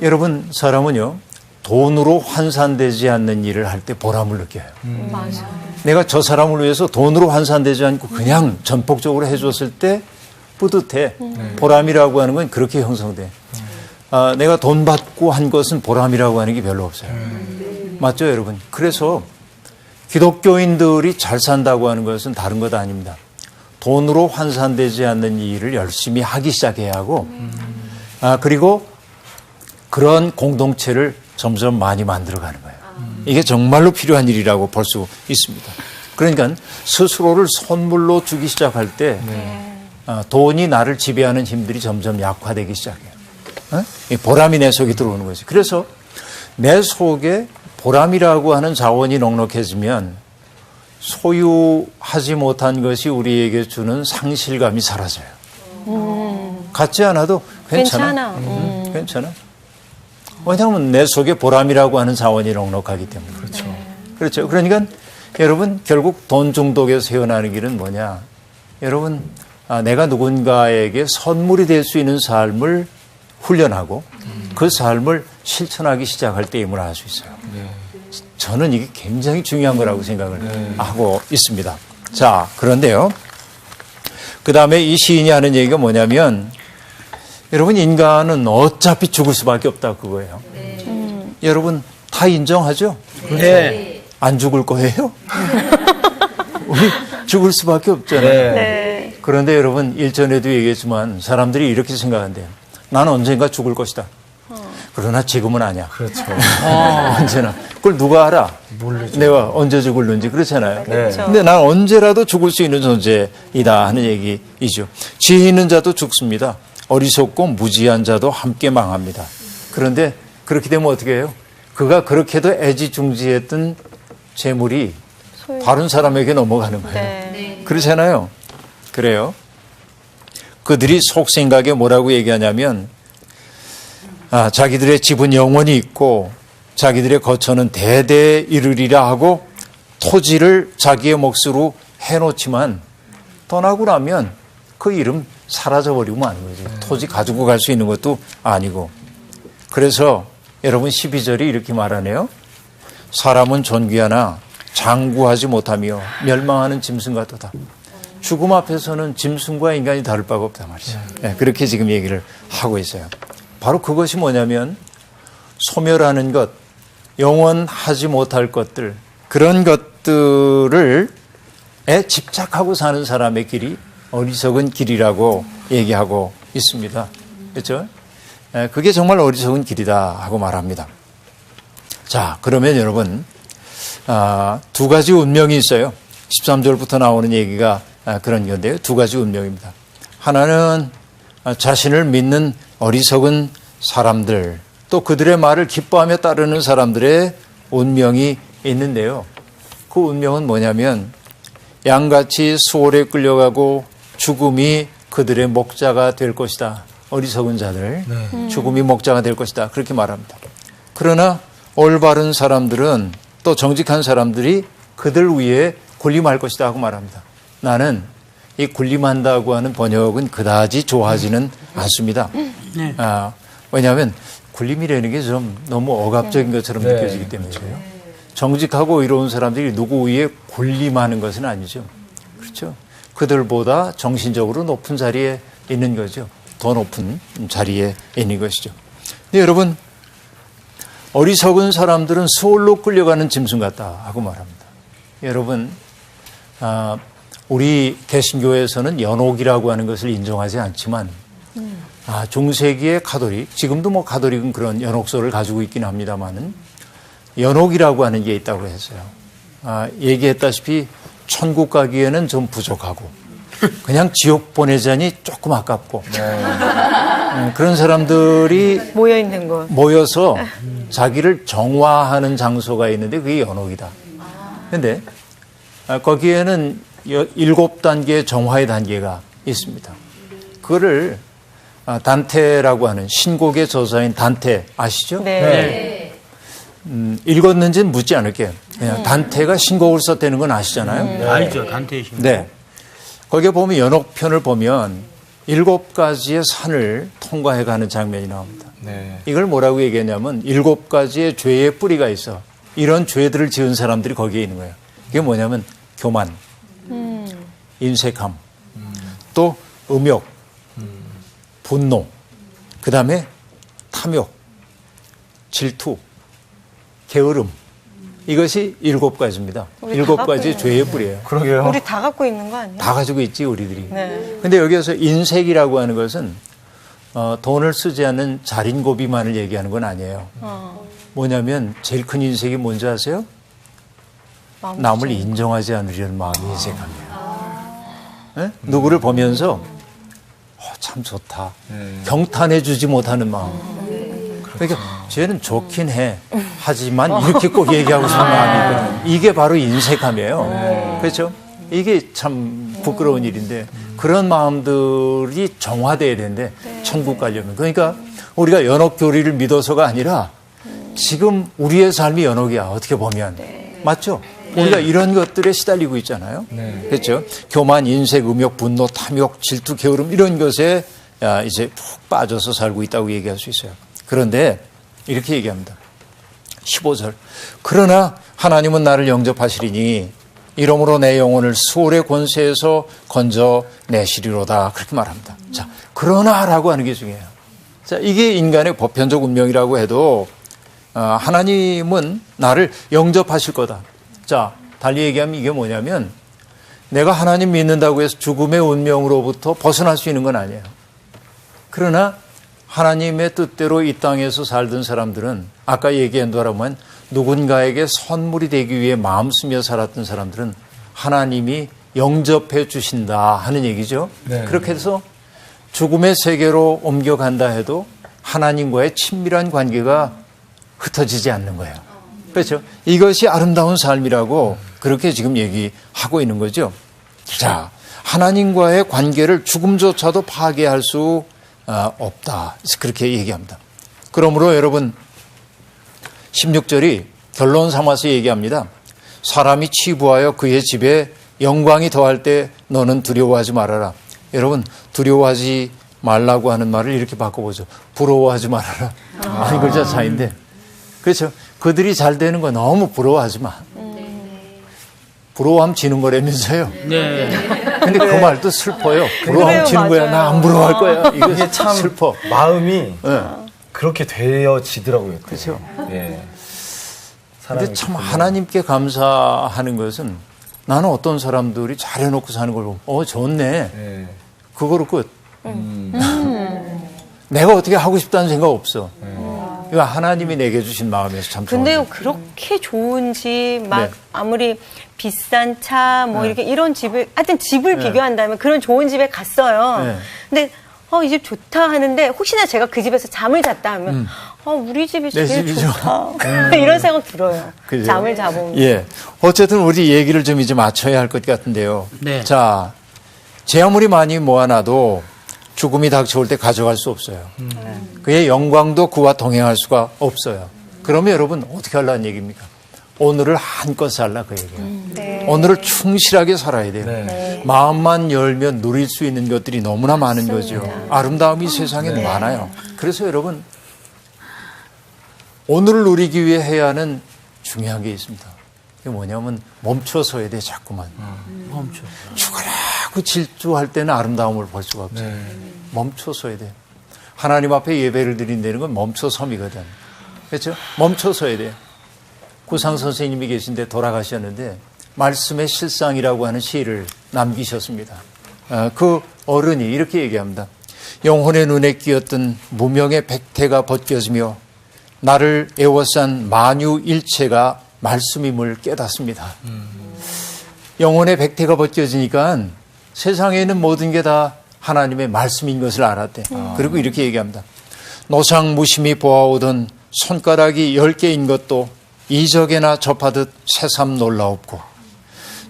여러분, 사람은요, 돈으로 환산되지 않는 일을 할 때 보람을 느껴요. 맞아. 내가 저 사람을 위해서 돈으로 환산되지 않고 그냥 전폭적으로 해줬을 때 뿌듯해. 보람이라고 하는 건 그렇게 형성돼. 내가 돈 받고 한 것은 보람이라고 하는 게 별로 없어요. 맞죠, 여러분? 그래서 기독교인들이 잘 산다고 하는 것은 다른 것 아닙니다. 돈으로 환산되지 않는 일을 열심히 하기 시작해야 하고, 그리고 그런 공동체를 점점 많이 만들어가는 거예요. 이게 정말로 필요한 일이라고 볼 수 있습니다. 그러니까 스스로를 선물로 주기 시작할 때 돈이 나를 지배하는 힘들이 점점 약화되기 시작해요. 이 보람이 내 속에 들어오는 거지. 그래서 내 속에 보람이라고 하는 자원이 넉넉해지면 소유하지 못한 것이 우리에게 주는 상실감이 사라져요. 갖지 않아도 괜찮아. 괜찮아. 왜냐하면 내 속에 보람이라고 하는 자원이 넉넉하기 때문에. 그렇죠. 그렇죠. 그러니까 여러분, 결국 돈 중독에서 헤어나는 길은 뭐냐? 여러분, 내가 누군가에게 선물이 될 수 있는 삶을 훈련하고 그 삶을 실천하기 시작할 때임을 알 수 있어요. 저는 이게 굉장히 중요한 거라고 생각을 하고 있습니다. 자, 그런데요. 그 다음에 이 시인이 하는 얘기가 뭐냐면, 여러분, 인간은 어차피 죽을 수밖에 없다 그거예요. 여러분, 다 인정하죠? 네. 안 죽을 거예요? 우리 죽을 수밖에 없잖아요. 네. 그런데 여러분, 일전에도 얘기했지만 사람들이 이렇게 생각한대요. 나는 언젠가 죽을 것이다. 그러나 지금은 아니야. 그렇죠. 언제나. 그걸 누가 알아? 모르죠. 내가 언제 죽을는지. 그렇잖아요. 그렇죠. 근데 난 언제라도 죽을 수 있는 존재이다 하는 얘기이죠. 지혜 있는 자도 죽습니다. 어리석고 무지한 자도 함께 망합니다. 그런데 그렇게 되면 어떻게 해요? 그가 그렇게도 애지중지했던 재물이 다른 사람에게 넘어가는 거예요. 네. 그렇잖아요. 그래요. 그들이 속생각에 뭐라고 얘기하냐면, 자기들의 집은 영원히 있고 자기들의 거처는 대대에 이르리라 하고 토지를 자기의 몫으로 해놓지만 떠나고 나면 그 이름 사라져버리고 마는 거죠. 토지 가지고 갈 수 있는 것도 아니고. 그래서 여러분 12절이 이렇게 말하네요. 사람은 존귀하나 장구하지 못하며 멸망하는 짐승 같도다. 죽음 앞에서는 짐승과 인간이 다를 바가 없단 말이죠. 네, 그렇게 지금 얘기를 하고 있어요. 바로 그것이 뭐냐면 소멸하는 것, 영원하지 못할 것들, 그런 것들을 집착하고 사는 사람의 길이 어리석은 길이라고 얘기하고 있습니다. 그렇죠? 그게 정말 어리석은 길이다 하고 말합니다. 자, 그러면 여러분, 두 가지 운명이 있어요. 13절부터 나오는 얘기가 그런 건데요. 두 가지 운명입니다. 하나는 자신을 믿는 어리석은 사람들, 또 그들의 말을 기뻐하며 따르는 사람들의 운명이 있는데요. 그 운명은 뭐냐면 양같이 수월에 끌려가고 죽음이 그들의 목자가 될 것이다. 어리석은 자들, 죽음이 목자가 될 것이다. 그렇게 말합니다. 그러나 올바른 사람들은, 또 정직한 사람들이 그들 위에 군림할 것이다 하고 말합니다. 나는 이 군림한다고 하는 번역은 그다지 좋아하지는 않습니다. 왜냐하면 군림이라는 게 좀 너무 억압적인 것처럼 느껴지기 때문이에요. 정직하고 의로운 사람들이 누구 위에 군림하는 것은 아니죠. 그렇죠? 그들보다 정신적으로 높은 자리에 있는 거죠. 더 높은 자리에 있는 것이죠. 근데 여러분, 어리석은 사람들은 수월로 끌려가는 짐승 같다 하고 말합니다. 여러분, 우리 개신교에서는 연옥이라고 하는 것을 인정하지 않지만 중세기의 가톨릭, 지금도 뭐 가톨릭은 그런 연옥소를 가지고 있긴 합니다만은 연옥이라고 하는 게 있다고 했어요. 얘기했다시피 천국 가기에는 좀 부족하고 그냥 지옥 보내자니 조금 아깝고 그런 사람들이 모여 있는 거. 모여서 자기를 정화하는 장소가 있는데 그게 연옥이다. 그런데 거기에는 7단계의 정화의 단계가 있습니다. 그거를 단테라고 하는 신곡의 저자인 단테 아시죠? 네. 읽었는지는 묻지 않을게요. 그냥 단테가 신곡을 썼다는 건 아시잖아요. 알죠. 단테의 신곡. 네. 거기에 보면 연옥편을 보면 7가지의 산을 통과해가는 장면이 나옵니다. 네. 이걸 뭐라고 얘기했냐면 7가지의 죄의 뿌리가 있어. 이런 죄들을 지은 사람들이 거기에 있는 거예요. 그게 뭐냐면 교만, 인색함, 또 음욕, 분노, 그 다음에 탐욕, 질투, 게으름. 이것이 7가지입니다. 우리 다 7가지 죄의 뿌리예요. 그러게요. 우리 다 갖고 있는 거 아니야? 다 가지고 있지 우리들이. 네. 근데 여기에서 인색이라고 하는 것은 돈을 쓰지 않는 자린고비만을 얘기하는 건 아니에요. 뭐냐면 제일 큰 인색이 뭔지 아세요? 남을 인정하지 않으려는 마음이 인색합니다. 네? 누구를 보면서 참 좋다. 경탄해 주지 못하는 마음. 그러니까 쟤는 좋긴 해. 하지만 이렇게 꼭 얘기하고 싶은 마음이 있거든요. 이게 바로 인색함이에요. 그렇죠? 이게 참 부끄러운 일인데 그런 마음들이 정화돼야 되는데 천국 가려면. 그러니까 우리가 연옥교리를 믿어서가 아니라 지금 우리의 삶이 연옥이야. 어떻게 보면. 맞죠? 우리가 이런 것들에 시달리고 있잖아요. 그렇죠? 교만, 인색, 음욕, 분노, 탐욕, 질투, 게으름 이런 것에 이제 푹 빠져서 살고 있다고 얘기할 수 있어요. 그런데 이렇게 얘기합니다. 15절. 그러나 하나님은 나를 영접하시리니 이러므로 내 영혼을 수월의 권세에서 건져내시리로다. 그렇게 말합니다. 자, 그러나라고 하는 게 중요해요. 자, 이게 인간의 보편적 운명이라고 해도 하나님은 나를 영접하실 거다. 자, 달리 얘기하면 이게 뭐냐면 내가 하나님 믿는다고 해서 죽음의 운명으로부터 벗어날 수 있는 건 아니에요. 그러나 하나님의 뜻대로 이 땅에서 살던 사람들은 아까 얘기한 대로면 누군가에게 선물이 되기 위해 마음 쓰며 살았던 사람들은 하나님이 영접해 주신다 하는 얘기죠. 네. 그렇게 해서 죽음의 세계로 옮겨간다 해도 하나님과의 친밀한 관계가 흩어지지 않는 거예요. 그렇죠? 이것이 아름다운 삶이라고 그렇게 지금 얘기하고 있는 거죠. 자, 하나님과의 관계를 죽음조차도 파괴할 수 없다. 그렇게 얘기합니다. 그러므로 여러분 16절이 결론 삼아서 얘기합니다. 사람이 치부하여 그의 집에 영광이 더할 때 너는 두려워하지 말아라. 여러분 두려워하지 말라고 하는 말을 이렇게 바꿔보죠. 부러워하지 말아라. 한 글자 차이인데 그렇죠. 그들이 잘 되는 거 너무 부러워하지 마. 부러워하면 지는 거라면서요. 네. 근데 그 말도 슬퍼요. 부러워하면 그래요, 지는 거야. 맞아요. 나 안 부러워할 거야. 이게 참 슬퍼. 마음이 네. 그렇게 되어지더라고요. 그렇죠. 예. 근데 참 하나님께 감사하는 것은 나는 어떤 사람들이 잘해놓고 사는 걸 보면 좋네. 예. 그거로 끝. 내가 어떻게 하고 싶다는 생각 없어. 이거 하나님이 내게 주신 마음에서 참 좋은 근데요, 거예요. 그렇게 좋은 집, 막, 네. 아무리 비싼 차, 뭐, 이렇게 이런 집을, 하여튼 집을 비교한다면 그런 좋은 집에 갔어요. 네. 근데, 이 집 좋다 하는데, 혹시나 제가 그 집에서 잠을 잤다 하면, 우리 집이 내 제일 집이죠. 좋다. 이런 생각 들어요. 그죠? 잠을 자보면. 예. 어쨌든 우리 얘기를 좀 이제 맞춰야 할 것 같은데요. 네. 자, 제 아무리 많이 모아놔도 죽음이 닥쳐올 때 가져갈 수 없어요. 그의 영광도 그와 동행할 수가 없어요. 그러면 여러분 어떻게 하려는 얘기입니까? 오늘을 한껏 살라 그 얘기예요. 오늘을 충실하게 살아야 돼요. 네. 마음만 열면 누릴 수 있는 것들이 너무나 많은 거죠. 아름다움이 세상에 많아요. 그래서 여러분 오늘을 누리기 위해 해야 하는 중요한 게 있습니다. 그게 뭐냐면 멈춰서야 돼 자꾸만. 멈춰. 죽으라고 질주할 때는 아름다움을 볼 수가 없어요. 멈춰서야 돼. 하나님 앞에 예배를 드린다는 건 멈춰섬이거든. 그렇죠? 멈춰서야 돼. 구상 선생님이 계신데 돌아가셨는데 말씀의 실상이라고 하는 시를 남기셨습니다. 그 어른이 이렇게 얘기합니다. 영혼의 눈에 끼었던 무명의 백태가 벗겨지며 나를 에워싼 만유일체가 말씀임을 깨닫습니다. 영혼의 백태가 벗겨지니까 세상에 있는 모든 게 다 하나님의 말씀인 것을 알았대. 그리고 이렇게 얘기합니다. 노상무심히 보아오던 손가락이 10개인 것도 이적에나 접하듯 새삼 놀라웠고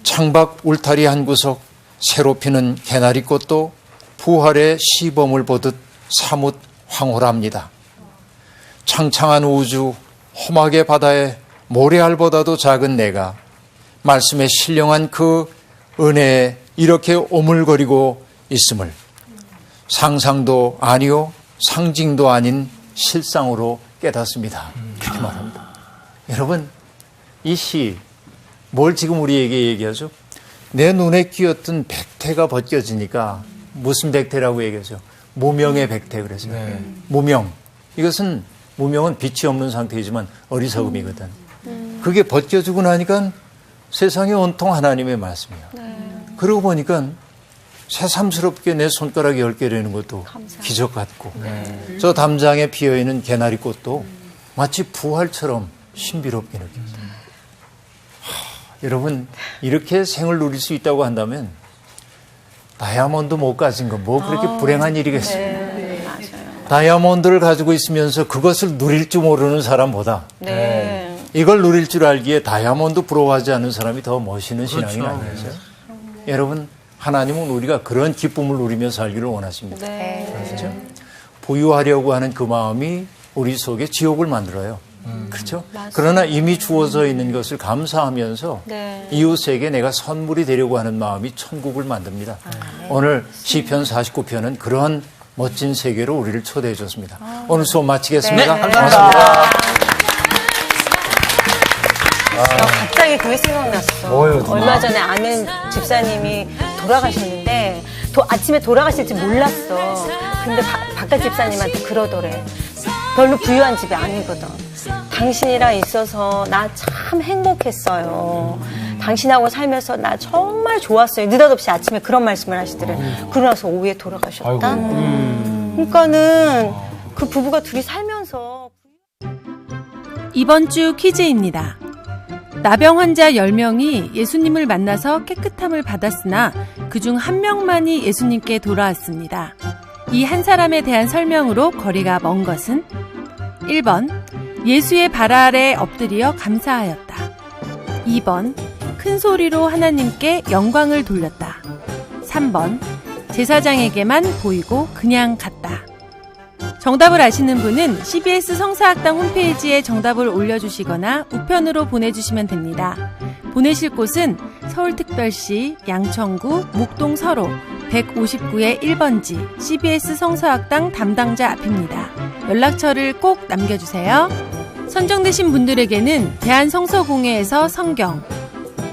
창밖 울타리 한 구석 새로 피는 개나리꽃도 부활의 시범을 보듯 사뭇 황홀합니다. 창창한 우주 험하게 바다에 모래알보다도 작은 내가 말씀에 신령한 그 은혜에 이렇게 오물거리고 있음을 상상도 아니요 상징도 아닌 실상으로 깨닫습니다. 그렇게 말합니다. 여러분, 이 시 뭘 지금 우리에게 얘기하죠? 내 눈에 끼었던 백태가 벗겨지니까 무슨 백태라고 얘기하죠? 무명의 백태 그래서요. 무명. 이것은 무명은 빛이 없는 상태이지만 어리석음이거든. 그게 벗겨지고 나니까 세상에 온통 하나님의 말씀이야. 그러고 보니까 새삼스럽게 내 손가락이 10개라는 것도 기적 같고 저 담장에 피어있는 개나리꽃도 마치 부활처럼 신비롭게 느껴져요. 여러분, 이렇게 생을 누릴 수 있다고 한다면 다이아몬드 못 가진 건 뭐 그렇게 불행한 일이겠어요. 다이아몬드를 가지고 있으면서 그것을 누릴 줄 모르는 사람보다 이걸 누릴 줄 알기에 다이아몬드 부러워하지 않는 사람이 더 멋있는 신앙이 아니겠어요? 여러분, 하나님은 우리가 그런 기쁨을 누리며 살기를 원하십니다. 그렇죠? 부유하려고 하는 그 마음이 우리 속에 지옥을 만들어요. 그렇죠? 그러나 이미 주어져 있는 것을 감사하면서 이웃에게 내가 선물이 되려고 하는 마음이 천국을 만듭니다. 오늘 시편 49편은 그런 멋진 세계로 우리를 초대해 줬습니다. 오늘 수업 마치겠습니다. 고맙습니다. 갑자기 그게 생각났어. 얼마 전에 아는 집사님이 돌아가셨는데 아침에 돌아가실지 몰랐어. 근데 바깥 집사님한테 그러더래. 별로 부유한 집이 아니거든. 당신이랑 있어서 나 참 행복했어요. 당신하고 살면서 나 정말 좋았어요. 느닷없이 아침에 그런 말씀을 하시더래. 그러고 나서 오후에 돌아가셨다. 그러니까는 그 부부가 둘이 살면서 이번 주 퀴즈입니다. 나병 환자 10명이 예수님을 만나서 깨끗함을 받았으나 그중 한 명만이 예수님께 돌아왔습니다. 이 한 사람에 대한 설명으로 거리가 먼 것은 1번 예수의 발 아래 엎드려 감사하였다. 2번 큰 소리로 하나님께 영광을 돌렸다. 3번 제사장에게만 보이고 그냥 갔다. 정답을 아시는 분은 CBS 성사학당 홈페이지에 정답을 올려주시거나 우편으로 보내주시면 됩니다. 보내실 곳은 서울특별시 양천구 목동 서로 159의 1번지 CBS 성서학당 담당자 앞입니다. 연락처를 꼭 남겨주세요. 선정되신 분들에게는 대한성서공회에서 성경,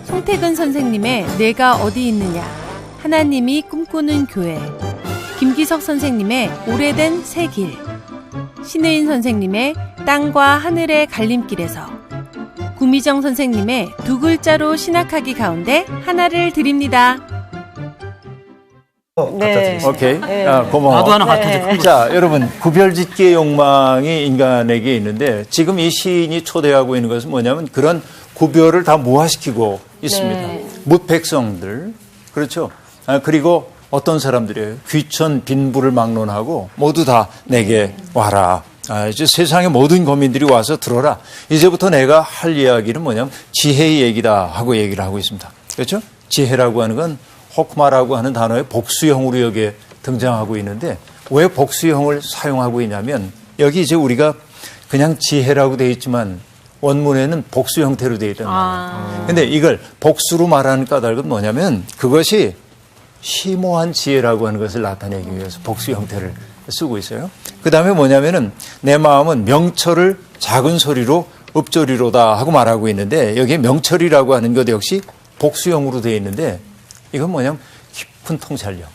송태근 선생님의 내가 어디 있느냐, 하나님이 꿈꾸는 교회, 김기석 선생님의 오래된 새 길, 신의인 선생님의 땅과 하늘의 갈림길에서, 구미정 선생님의 두 글자로 신학하기 가운데 하나를 드립니다. 오케이. 고마워. 나도 하나 갖다 줘. 자, 여러분, 구별짓기의 욕망이 인간에게 있는데 지금 이 시인이 초대하고 있는 것은 뭐냐면 그런 구별을 다 무화시키고 있습니다. 뭇백성들, 그렇죠. 그리고 어떤 사람들이에요. 귀천 빈부를 막론하고 모두 다 내게 와라. 이제 세상의 모든 거민들이 와서 들어라. 이제부터 내가 할 이야기는 뭐냐면 지혜의 얘기다 하고 얘기를 하고 있습니다. 그렇죠? 지혜라고 하는 건 호크마라고 하는 단어의 복수형으로 여기에 등장하고 있는데 왜 복수형을 사용하고 있냐면 여기 이제 우리가 그냥 지혜라고 되어 있지만 원문에는 복수 형태로 되어 있단 말이에요. 근데 이걸 복수로 말하는 까닭은 뭐냐면 그것이 심오한 지혜라고 하는 것을 나타내기 위해서 복수 형태를 쓰고 있어요. 그 다음에 뭐냐면은 내 마음은 명철을 작은 소리로 읊조리로다 하고 말하고 있는데 여기에 명철이라고 하는 것 역시 복수형으로 되어 있는데 이건 뭐냐면 깊은 통찰력.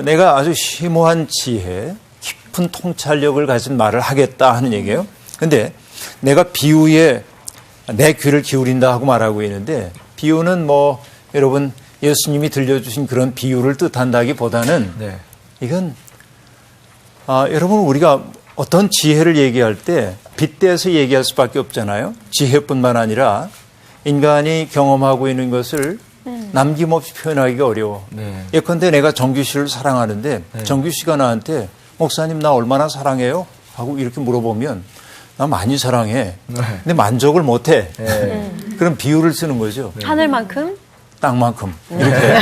내가 아주 심오한 지혜, 깊은 통찰력을 가진 말을 하겠다 하는 얘기예요. 근데 내가 비유에 내 귀를 기울인다 하고 말하고 있는데 비유는 뭐 여러분 예수님이 들려주신 그런 비유를 뜻한다기보다는 이건 여러분 우리가 어떤 지혜를 얘기할 때 빗대서 얘기할 수밖에 없잖아요. 지혜뿐만 아니라 인간이 경험하고 있는 것을 남김없이 표현하기가 어려워. 네. 예컨대 내가 정규 씨를 사랑하는데 정규 씨가 나한테 목사님 나 얼마나 사랑해요? 하고 이렇게 물어보면 나 많이 사랑해. 근데 만족을 못해. 그럼 비유를 쓰는 거죠. 하늘만큼? 땅만큼. 이렇게.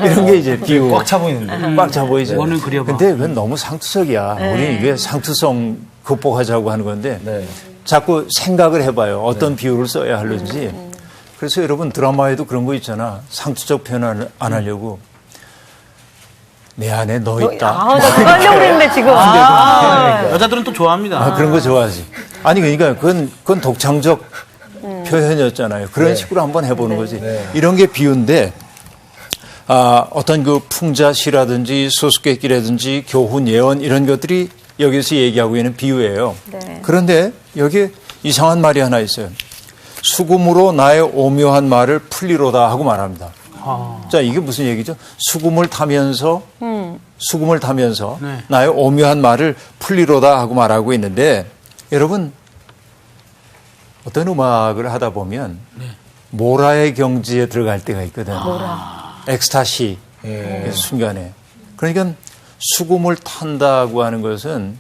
이런 게 이제 비유. 꽉 차 보이는데. 꽉 차 보이죠. 원을 그려봐. 근데 그건 너무 상투적이야. 우리 이게 상투성 극복하자고 하는 건데 네. 자꾸 생각을 해봐요. 어떤 비유를 써야 하는지. 그래서 여러분 드라마에도 그런 거 있잖아. 상투적 표현 안 하려고. 내 안에 너 있다. 나 그거 하려고 그랬는데 지금. 여자들은 또 좋아합니다. 그런 거 좋아하지. 아니 그러니까 그건 독창적 표현이었잖아요. 그런 식으로 한번 해보는 거지. 이런 게 비유인데 어떤 그 풍자시라든지 수수께끼라든지 교훈, 예언 이런 것들이 여기서 얘기하고 있는 비유예요. 네. 그런데 여기 이상한 말이 하나 있어요. 수금으로 나의 오묘한 말을 풀리로다 하고 말합니다. 자, 이게 무슨 얘기죠? 수금을 타면서 네. 나의 오묘한 말을 풀리로다 하고 말하고 있는데 여러분 어떤 음악을 하다 보면 모라의 경지에 들어갈 때가 있거든. 엑스타시 순간에. 그러니까 수금을 탄다고 하는 것은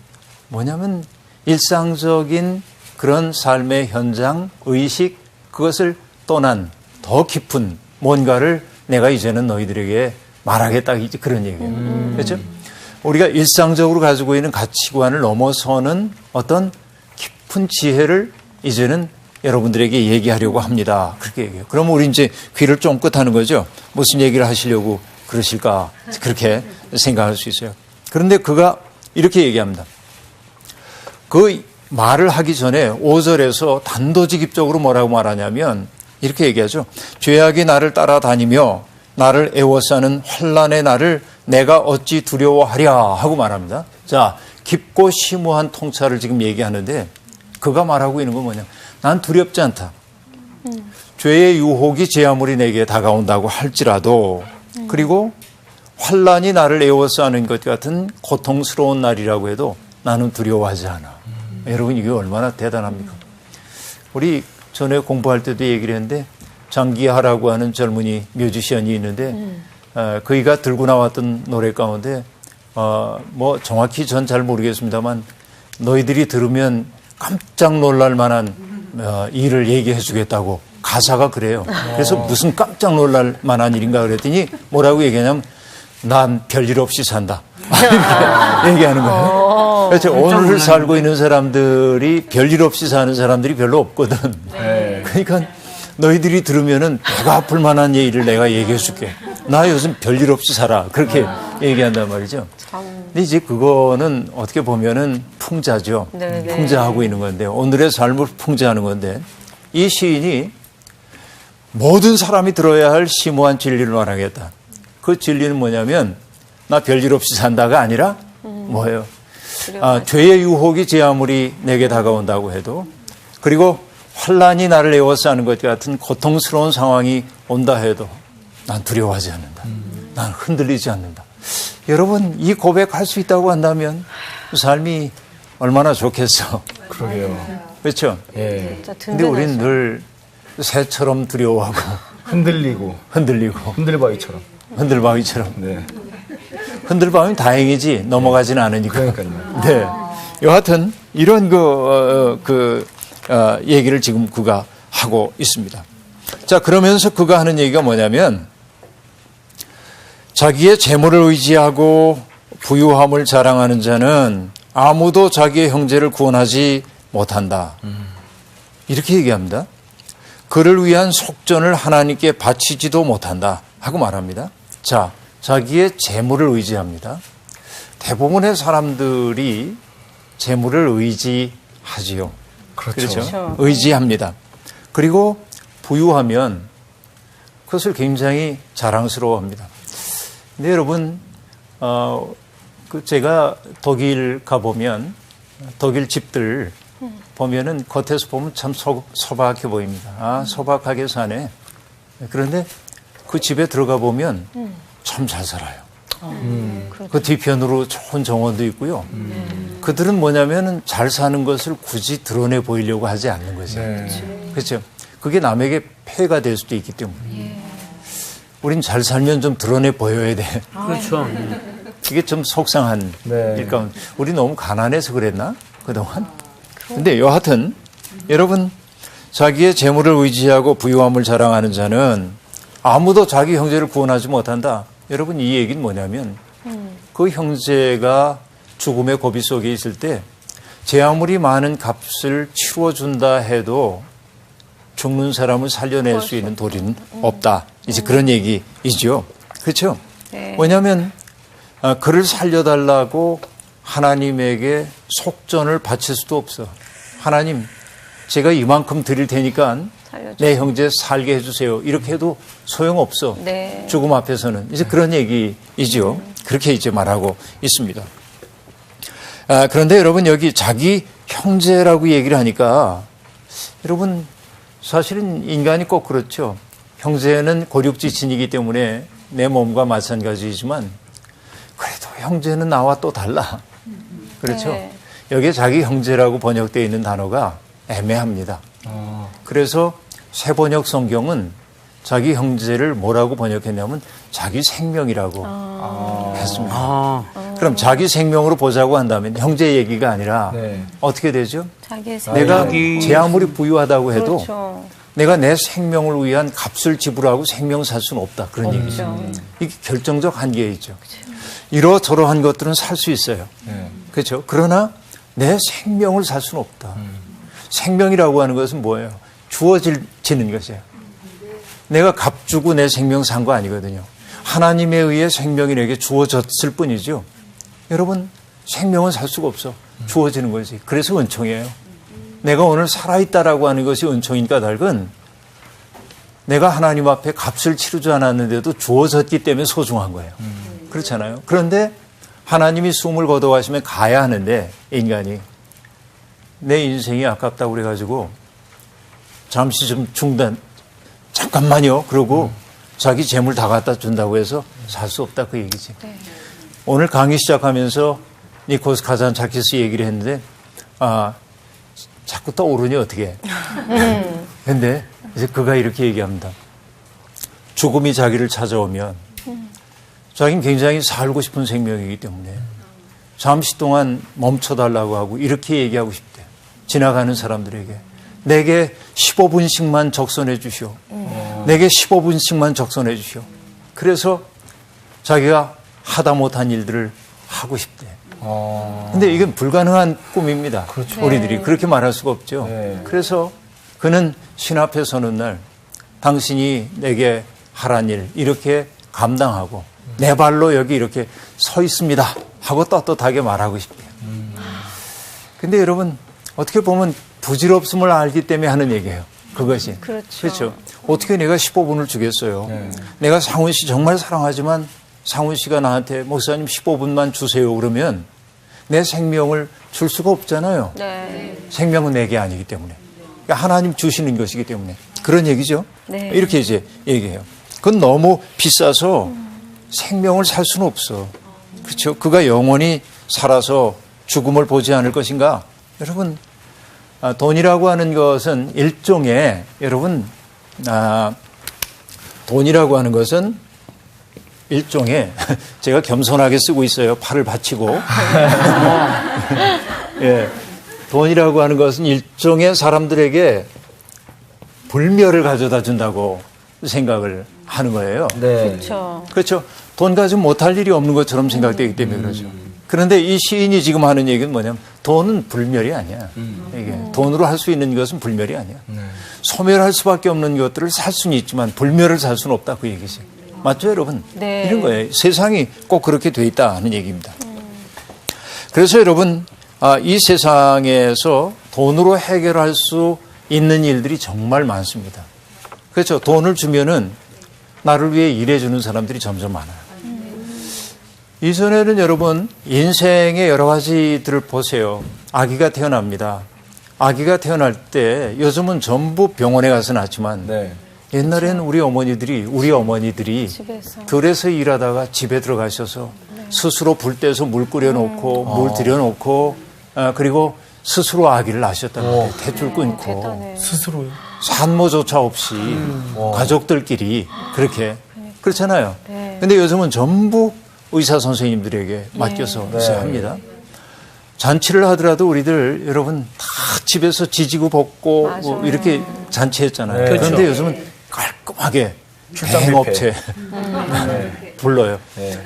뭐냐면 일상적인 그런 삶의 현장, 의식, 그것을 떠난 더 깊은 뭔가를 내가 이제는 너희들에게 말하겠다. 이제 그런 얘기예요. 그렇죠? 우리가 일상적으로 가지고 있는 가치관을 넘어서는 어떤 깊은 지혜를 이제는 여러분들에게 얘기하려고 합니다. 그렇게 얘기해요. 그러면 우리 이제 귀를 쫑긋하는 거죠. 무슨 얘기를 하시려고 그러실까? 그렇게 생각할 수 있어요. 그런데 그가 이렇게 얘기합니다. 그 말을 하기 전에 5절에서 단도직입적으로 뭐라고 말하냐면 이렇게 얘기하죠. 죄악이 나를 따라다니며 나를 애워싸는 환난의 날을 내가 어찌 두려워하랴 하고 말합니다. 자, 깊고 심오한 통찰을 지금 얘기하는데 그가 말하고 있는 건 뭐냐. 난 두렵지 않다. 죄의 유혹이 제 아무리 내게 다가온다고 할지라도 그리고 환난이 나를 애워싸는 것 같은 고통스러운 날이라고 해도 나는 두려워하지 않아. 여러분 이게 얼마나 대단합니까? 우리 전에 공부할 때도 얘기를 했는데 장기하라고 하는 젊은이 뮤지션이 있는데 그이가 들고 나왔던 노래 가운데 뭐 정확히 전 잘 모르겠습니다만 너희들이 들으면 깜짝 놀랄 만한 일을 얘기해 주겠다고 가사가 그래요. 그래서 무슨 깜짝 놀랄 만한 일인가 그랬더니 뭐라고 얘기하냐면 난 별일 없이 산다. 얘기하는 거예요. 그렇죠. 오늘을 살고 있는 사람들이 별일 없이 사는 사람들이 별로 없거든. 그러니까 너희들이 들으면은 배가 아플 만한 얘기를 내가 얘기해 줄게. 나 요즘 별일 없이 살아. 그렇게 얘기한단 말이죠. 근데 이제 그거는 어떻게 보면은 풍자죠. 네네. 풍자하고 있는 건데 오늘의 삶을 풍자하는 건데 이 시인이 모든 사람이 들어야 할 심오한 진리를 말하겠다. 그 진리는 뭐냐면 나 별일 없이 산다가 아니라 뭐예요? 죄의 유혹이 제 아무리 내게 다가온다고 해도 그리고 환난이 나를 에워싸는 것 같은 고통스러운 상황이 온다 해도 난 두려워하지 않는다. 난 흔들리지 않는다. 여러분 이 고백할 수 있다고 한다면 삶이 얼마나 좋겠어. 그러게요. 그렇죠? 예. 진짜 근데 우리는 든든하죠. 늘 새처럼 두려워하고 흔들리고 흔들리고 흔들바위처럼. 흔들바위처럼. 네. 흔들바위는 다행이지 넘어가지는 않으니까. 그러니까요. 네. 여하튼 이런 얘기를 지금 그가 하고 있습니다. 자, 그러면서 그가 하는 얘기가 뭐냐면 자기의 재물을 의지하고 부유함을 자랑하는 자는 아무도 자기의 형제를 구원하지 못한다. 이렇게 얘기합니다. 그를 위한 속전을 하나님께 바치지도 못한다 하고 말합니다. 자, 자기의 재물을 의지합니다. 대부분의 사람들이 재물을 의지하지요. 그렇죠. 의지합니다. 그리고 부유하면 그것을 굉장히 자랑스러워합니다. 근데 여러분, 제가 독일 가보면 독일 집들 보면은 겉에서 보면 참 소박해 보입니다. 아, 소박하게 사네. 그런데 그 집에 들어가 보면 참 잘 살아요. 그 뒤편으로 좋은 정원도 있고요. 그들은 뭐냐면은 잘 사는 것을 굳이 드러내 보이려고 하지 않는 거죠. 그렇죠. 그게 남에게 폐해가 될 수도 있기 때문에. 우린 잘 살면 좀 드러내 보여야 돼. 그렇죠. 이게 좀 속상한 일까. 우리 너무 가난해서 그랬나? 그동안? 근데 여하튼 여러분, 자기의 재물을 의지하고 부유함을 자랑하는 자는 아무도 자기 형제를 구원하지 못한다. 여러분, 이 얘기는 뭐냐면 그 형제가 죽음의 고비 속에 있을 때 제 아무리 많은 값을 치러준다 해도 죽는 사람을 살려낼 수 있는 도리는 없다. 이제 그런 얘기이죠. 그렇죠? 네. 왜냐하면 그를 살려달라고 하나님에게 속전을 바칠 수도 없어. 하나님, 제가 이만큼 드릴 테니까 내 형제 살게 해주세요. 이렇게 해도 소용없어. 네. 죽음 앞에서는. 이제 그런 얘기이죠. 그렇게 이제 말하고 있습니다. 그런데 여러분, 여기 자기 형제라고 얘기를 하니까 여러분, 사실은 인간이 꼭 그렇죠. 형제는 고륙지친이기 때문에 내 몸과 마찬가지이지만 그래도 형제는 나와 또 달라. 그렇죠. 네. 여기에 자기 형제라고 번역되어 있는 단어가 애매합니다. 그래서 새 번역 성경은 자기 형제를 뭐라고 번역했냐면 자기 생명이라고 했습니다. 그럼 자기 생명으로 보자고 한다면 형제 얘기가 아니라 어떻게 되죠? 자기의 내가 자기- 제 아무리 부유하다고 해도 그렇죠. 내가 내 생명을 위한 값을 지불하고 생명 살 수는 없다. 그런 얘기죠. 이게 결정적 한계이죠. 이러저러한 것들은 살 수 있어요. 그렇죠. 그러나 내 생명을 살 수는 없다. 생명이라고 하는 것은 뭐예요? 주어지는 것이에요. 내가 값 주고 내 생명 산 거 아니거든요. 하나님에 의해 생명이 내게 주어졌을 뿐이죠. 여러분, 생명은 살 수가 없어. 주어지는 거지. 그래서 은총이에요. 내가 오늘 살아있다라고 하는 것이 은총인 까닭은 내가 하나님 앞에 값을 치르지 않았는데도 주어졌기 때문에 소중한 거예요. 그렇잖아요. 그런데 하나님이 숨을 거둬가시면 가야 하는데 인간이 내 인생이 아깝다고 그래가지고 잠시 좀 중단, 잠깐만요. 그러고 자기 재물 다 갖다 준다고 해서 살 수 없다 그 얘기지. 오늘 강의 시작하면서 니코스 카잔차키스 얘기를 했는데 자꾸 떠오르니 어떻게 근데 이제 그가 이렇게 얘기합니다. 죽음이 자기를 찾아오면 자기는 굉장히 살고 싶은 생명이기 때문에 잠시 동안 멈춰달라고 하고 이렇게 얘기하고 싶대. 지나가는 사람들에게 내게 15분씩만 적선해 주시오. 내게 15분씩만 적선해 주시오. 그래서 자기가 하다 못한 일들을 하고 싶대. 근데 이건 불가능한 꿈입니다. 그렇죠. 우리들이 그렇게 말할 수가 없죠. 그래서 그는 신 앞에 서는 날 당신이 내게 하란 일 이렇게 감당하고 내 발로 여기 이렇게 서 있습니다 하고 떳떳하게 말하고 싶대요. 근데 여러분 어떻게 보면 부질없음을 알기 때문에 하는 얘기예요. 그것이. 그렇죠. 어떻게 내가 15분을 주겠어요. 내가 상훈 씨 정말 사랑하지만 상훈 씨가 나한테 목사님 15분만 주세요 그러면 내 생명을 줄 수가 없잖아요. 네. 생명은 내게 아니기 때문에. 그러니까 하나님 주시는 것이기 때문에. 그런 얘기죠. 네. 이렇게 이제 얘기해요. 그건 너무 비싸서 생명을 살 수는 없어. 그렇죠. 그가 영원히 살아서 죽음을 보지 않을 것인가? 여러분, 돈이라고 하는 것은 일종의, 여러분, 돈이라고 하는 것은 일종의, 제가 겸손하게 쓰고 있어요. 팔을 받치고. 예. 돈이라고 하는 것은 일종의 사람들에게 불멸을 가져다 준다고 생각을 하는 거예요. 그렇죠. 그렇죠. 돈 가지고 못할 일이 없는 것처럼 생각되기 때문에 그러죠. 그런데 이 시인이 지금 하는 얘기는 뭐냐면 돈은 불멸이 아니야. 이게 돈으로 할 수 있는 것은 불멸이 아니야. 소멸할 수밖에 없는 것들을 살 수는 있지만 불멸을 살 수는 없다 그 얘기지. 맞죠 여러분? 네. 이런 거예요. 세상이 꼭 그렇게 돼 있다 하는 얘기입니다. 그래서 여러분 이 세상에서 돈으로 해결할 수 있는 일들이 정말 많습니다. 그렇죠. 돈을 주면은 나를 위해 일해주는 사람들이 점점 많아요. 이전에는 여러분 인생의 여러 가지들을 보세요. 아기가 태어납니다. 아기가 태어날 때 요즘은 전부 병원에 가서 낳지만 옛날에는 우리 어머니들이 집에서. 들에서 일하다가 집에 들어가셔서 스스로 불 떼서 물 끓여놓고 물 들여놓고 그리고 스스로 아기를 낳으셨다는 대줄 끊고 대단해. 스스로요? 산모조차 없이 가족들끼리 그렇게 그렇잖아요. 네. 근데 요즘은 전부 의사 선생님들에게 맡겨서 합니다. 잔치를 하더라도 우리들 여러분 다 집에서 지지고 볶고 뭐 이렇게 잔치했잖아요. 네. 그런데 그렇죠. 요즘은 깔끔하게 출장 대행업체 불러요.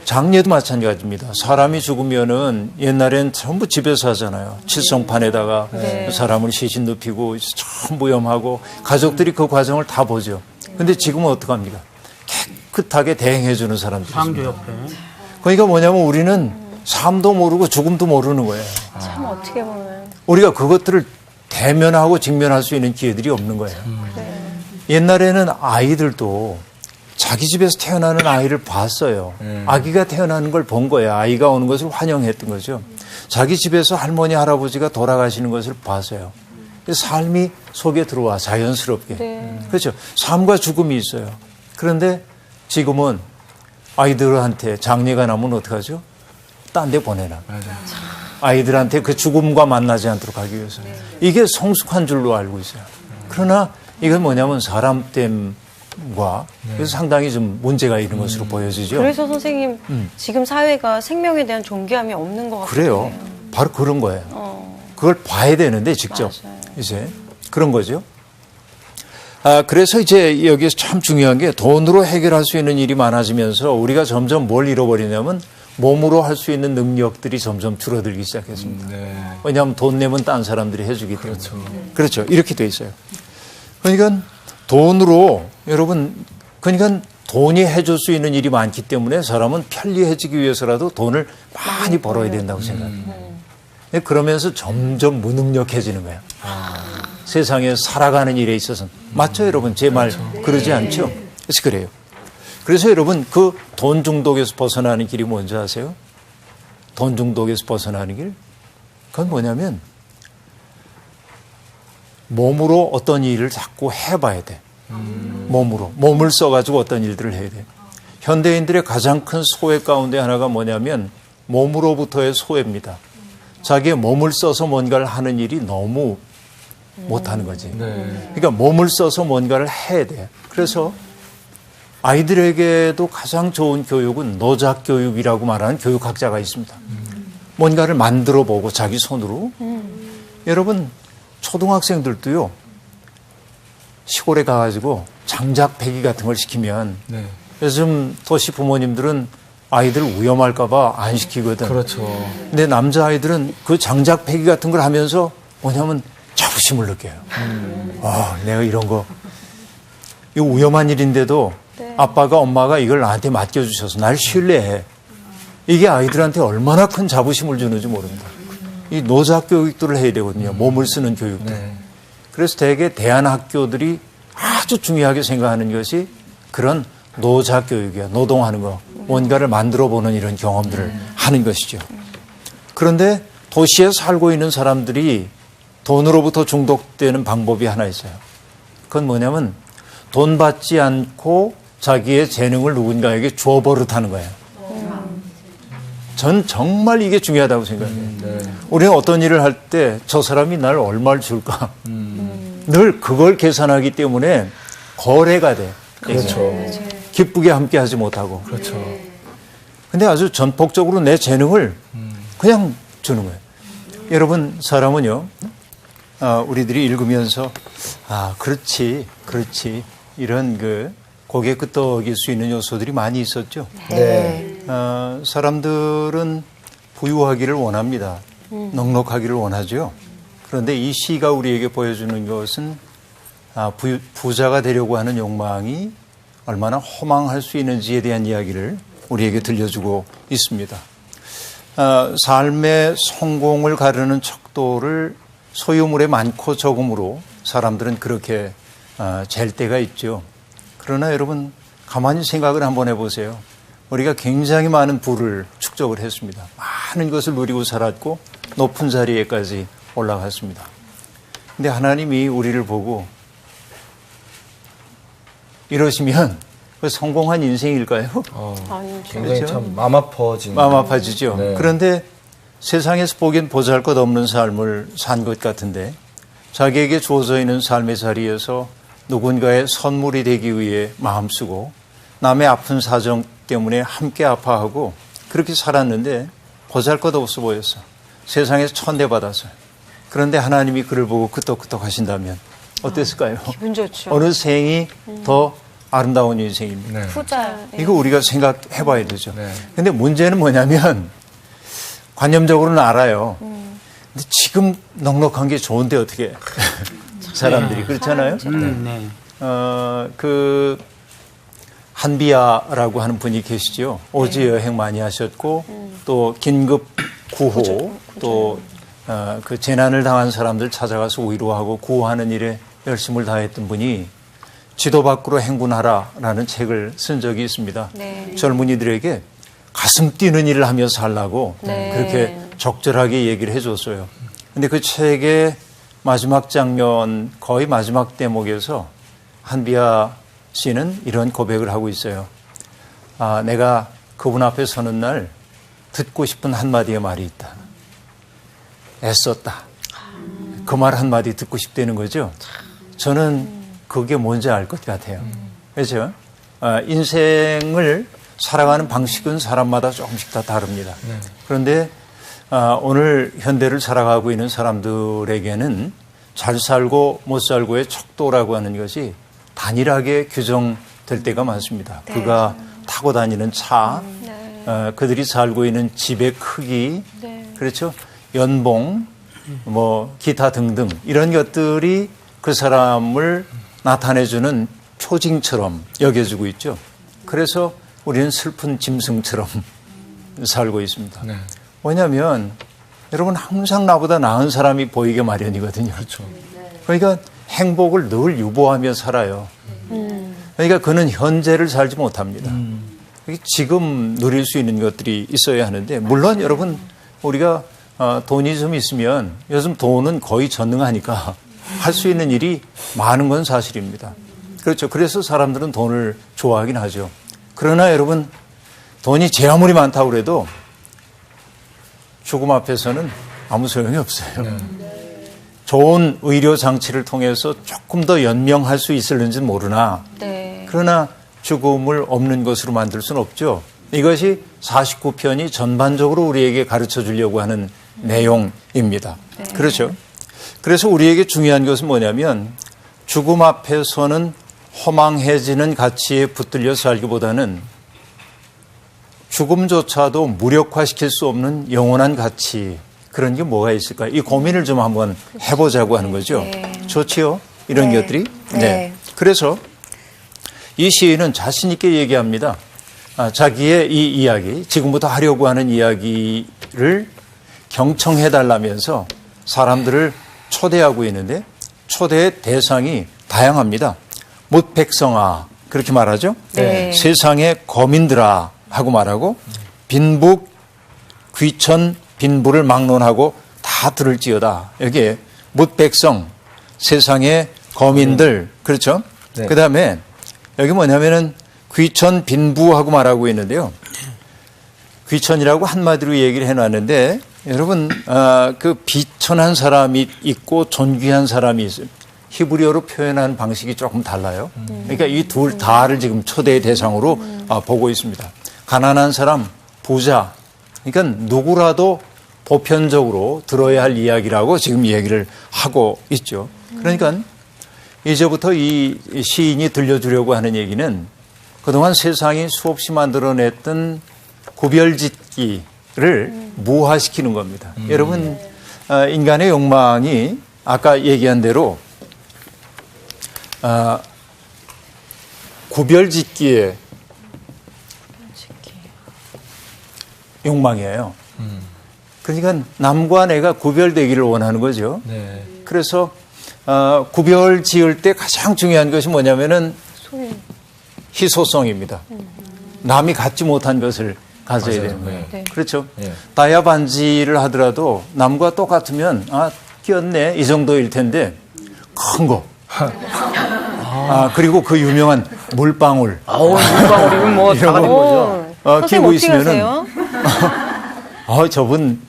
장례도 마찬가지입니다. 사람이 죽으면은 옛날엔 전부 집에서 하잖아요. 칠성판에다가 사람을 시신 눕히고 전부 염하고 가족들이 그 과정을 다 보죠. 근데 지금은 어떡합니까? 깨끗하게 대행해주는 사람들이 있습니다. 창조협회. 그러니까 뭐냐면 우리는 삶도 모르고 죽음도 모르는 거예요. 참 어떻게 보면. 우리가 그것들을 대면하고 직면할 수 있는 기회들이 없는 거예요. 옛날에는 아이들도 자기 집에서 태어나는 아이를 봤어요. 아기가 태어나는 걸 본 거예요. 아이가 오는 것을 환영했던 거죠. 자기 집에서 할머니, 할아버지가 돌아가시는 것을 봤어요. 삶이 속에 들어와 자연스럽게. 그렇죠. 삶과 죽음이 있어요. 그런데 지금은 아이들한테 장례가 나면 어떡하죠? 딴 데 보내라. 아이들한테 그 죽음과 만나지 않도록 하기 위해서. 이게 성숙한 줄로 알고 있어요. 그러나 이건 뭐냐면 사람 땜과 그래서 상당히 좀 문제가 있는 것으로 보여지죠. 그래서 선생님 지금 사회가 생명에 대한 존귀함이 없는 것 같아요. 그래요. 바로 그런 거예요. 그걸 봐야 되는데 직접 맞아요. 이제 그런 거죠. 그래서 이제 여기서 참 중요한 게 돈으로 해결할 수 있는 일이 많아지면서 우리가 점점 뭘 잃어버리냐면 몸으로 할 수 있는 능력들이 점점 줄어들기 시작했습니다. 왜냐하면 돈 내면 딴 사람들이 해주기 때문에. 그렇죠. 이렇게 돼 있어요. 그러니까 돈으로 여러분 그러니까 돈이 해줄 수 있는 일이 많기 때문에 사람은 편리해지기 위해서라도 돈을 많이 벌어야 된다고 생각해요. 그러면서 점점 무능력해지는 거예요. 세상에 살아가는 일에 있어서는. 맞죠, 여러분? 제 말 그러지 않죠? 그래서 그래요. 그래서 여러분 그 돈 중독에서 벗어나는 길이 뭔지 아세요? 돈 중독에서 벗어나는 길? 그건 뭐냐면 몸으로 어떤 일을 자꾸 해봐야 돼. 몸을 써가지고 어떤 일들을 해야 돼. 현대인들의 가장 큰 소외 가운데 하나가 뭐냐면 몸으로부터의 소외입니다. 자기의 몸을 써서 뭔가를 하는 일이 너무 못하는 거지. 그러니까 몸을 써서 뭔가를 해야 돼. 그래서 아이들에게도 가장 좋은 교육은 노작 교육이라고 말하는 교육학자가 있습니다. 뭔가를 만들어 보고 자기 손으로. 여러분 초등학생들도요. 시골에 가가지고 장작 배기 같은 걸 시키면 요즘 도시 부모님들은 아이들 위험할까 봐 안 시키거든. 그렇죠. 근데 남자아이들은 그 장작 배기 같은 걸 하면서 뭐냐면 자부심을 느껴요. 내가 이런 거 이거 위험한 일인데도 아빠가 엄마가 이걸 나한테 맡겨주셔서 날 신뢰해. 이게 아이들한테 얼마나 큰 자부심을 주는지 모릅니다. 이 노작 교육들을 해야 되거든요. 몸을 쓰는 교육들. 그래서 대개 대안학교들이 아주 중요하게 생각하는 것이 그런 노작 교육이야. 노동하는 거. 뭔가를 만들어 보는 이런 경험들을 하는 것이죠. 그런데 도시에 살고 있는 사람들이 돈으로부터 중독되는 방법이 하나 있어요. 그건 뭐냐면 돈 받지 않고 자기의 재능을 누군가에게 줘 버릇하는 거예요. 전 정말 이게 중요하다고 생각해요. 우리는 어떤 일을 할 때 저 사람이 날 얼마를 줄까? 늘 그걸 계산하기 때문에 거래가 돼. 그렇죠. 기쁘게 함께 하지 못하고. 그렇죠. 근데 아주 전폭적으로 내 재능을 그냥 주는 거예요. 여러분, 사람은요, 우리들이 읽으면서, 그렇지. 이런 고개 끄덕일 수 있는 요소들이 많이 있었죠. 네. 사람들은 부유하기를 원합니다. 넉넉하기를 원하죠. 그런데 이 시가 우리에게 보여주는 것은 부자가 되려고 하는 욕망이 얼마나 허망할 수 있는지에 대한 이야기를 우리에게 들려주고 있습니다. 삶의 성공을 가르는 척도를 소유물의 많고 적음으로 사람들은 그렇게 잴 때가 있죠. 그러나 여러분 가만히 생각을 한번 해보세요. 우리가 굉장히 많은 부를 축적을 했습니다. 많은 것을 누리고 살았고 높은 자리에까지 올라갔습니다. 근데 하나님이 우리를 보고 이러시면 그 성공한 인생일까요? 굉장히 그렇죠? 참 마음 아파지는. 마음 아파지죠. 네. 그런데 세상에서 보기엔 보잘것없는 삶을 산 것 같은데 자기에게 주어져 있는 삶의 자리에서 누군가의 선물이 되기 위해 마음 쓰고 남의 아픈 사정 때문에 함께 아파하고 그렇게 살았는데 보잘것없어 보였어. 세상에서 천대받았어요. 그런데 하나님이 그를 보고 끄떡끄떡 하신다면 어땠을까요? 기분 좋죠. 어느 생이 더 아름다운 인생입니다. 네. 후자. 이거 우리가 생각해 봐야 되죠. 네. 근데 문제는 뭐냐면 관념적으로는 알아요. 근데 지금 넉넉한 게 좋은데 어떻게 사람들이 그렇잖아요. 네. 그 한비아라고 하는 분이 계시죠. 오지 여행 많이 하셨고 또 긴급 구호 또 그 재난을 당한 사람들 찾아가서 위로하고 구호하는 일에 열심을 다했던 분이 지도 밖으로 행군하라라는 책을 쓴 적이 있습니다. 네. 젊은이들에게 가슴 뛰는 일을 하며 살라고 네. 그렇게 적절하게 얘기를 해줬어요. 근데 그 책의 마지막 장면, 거의 마지막 대목에서 한비아 씨는 이런 고백을 하고 있어요. 아, 내가 그분 앞에 서는 날 듣고 싶은 한마디의 말이 있다. 애썼다. 그 말 한마디 듣고 싶다는 거죠. 저는 그게 뭔지 알 것 같아요. 그렇죠? 인생을 살아가는 방식은 사람마다 조금씩 다 다릅니다. 그런데 오늘 현대를 살아가고 있는 사람들에게는 잘 살고 못 살고의 척도라고 하는 것이 단일하게 규정될 때가 많습니다. 네. 그가 타고 다니는 차, 그들이 살고 있는 집의 크기, 그렇죠? 연봉, 뭐 기타 등등 이런 것들이 그 사람을 나타내주는 표징처럼 여겨지고 있죠. 그래서 우리는 슬픈 짐승처럼 살고 있습니다. 네. 왜냐하면 여러분 항상 나보다 나은 사람이 보이게 마련이거든요. 그렇죠. 그러니까 행복을 늘 유보하며 살아요. 그러니까 그는 현재를 살지 못합니다. 지금 누릴 수 있는 것들이 있어야 하는데 물론 여러분 우리가 돈이 좀 있으면 요즘 돈은 거의 전능하니까 할 수 있는 일이 많은 건 사실입니다. 그렇죠. 그래서 사람들은 돈을 좋아하긴 하죠. 그러나 여러분 돈이 제 아무리 많다고 그래도 죽음 앞에서는 아무 소용이 없어요. 좋은 의료 장치를 통해서 조금 더 연명할 수 있을는지는 모르나 네. 그러나 죽음을 없는 것으로 만들 수는 없죠. 이것이 49편이 전반적으로 우리에게 가르쳐 주려고 하는 내용입니다. 그렇죠. 그래서 우리에게 중요한 것은 뭐냐면 죽음 앞에서는 허망해지는 가치에 붙들려 살기보다는 죽음조차도 무력화시킬 수 없는 영원한 가치 그런 게 뭐가 있을까? 이 고민을 좀 한번 해보자고 하는 거죠. 좋지요? 이런 네. 것들이. 네. 그래서 이 시인은 자신 있게 얘기합니다. 자기의 이 이야기, 지금부터 하려고 하는 이야기를 경청해달라면서 사람들을 초대하고 있는데 초대의 대상이 다양합니다. 뭇백성아 그렇게 말하죠. 네. 세상의 거민들아 하고 말하고 빈북 귀천 빈부를 막론하고 다 들을지어다. 여기에 뭇백성 세상의 거민들 그렇죠. 네. 그다음에 여기 뭐냐면은 귀천 빈부하고 말하고 있는데요. 귀천이라고 한마디로 얘기를 해놨는데 여러분 그 비천한 사람이 있고 존귀한 사람이 있어요. 히브리어로 표현하는 방식이 조금 달라요. 그러니까 이 둘 다를 지금 초대의 대상으로 보고 있습니다. 가난한 사람, 부자. 그러니까 누구라도 보편적으로 들어야 할 이야기라고 지금 얘기를 하고 있죠. 그러니까 이제부터 이 시인이 들려주려고 하는 얘기는 그동안 세상이 수없이 만들어냈던 구별짓기를 무화시키는 겁니다. 여러분 인간의 욕망이 아까 얘기한 대로 구별짓기의 욕망이에요. 그러니까 남과 내가 구별되기를 원하는 거죠. 네. 그래서 구별 지을 때 가장 중요한 것이 뭐냐면은 희소성입니다. 남이 갖지 못한 것을 가져야 맞아요. 되는 거예요. 네. 그렇죠. 네. 다이아 반지를 하더라도 남과 똑같으면 끼었네 이 정도일 텐데 큰 거. 그리고 그 유명한 물방울. 아우, 물방울이면 뭐 다 가는 거죠. 키우고 선생님 어떻게 있으면은 하세요? 저분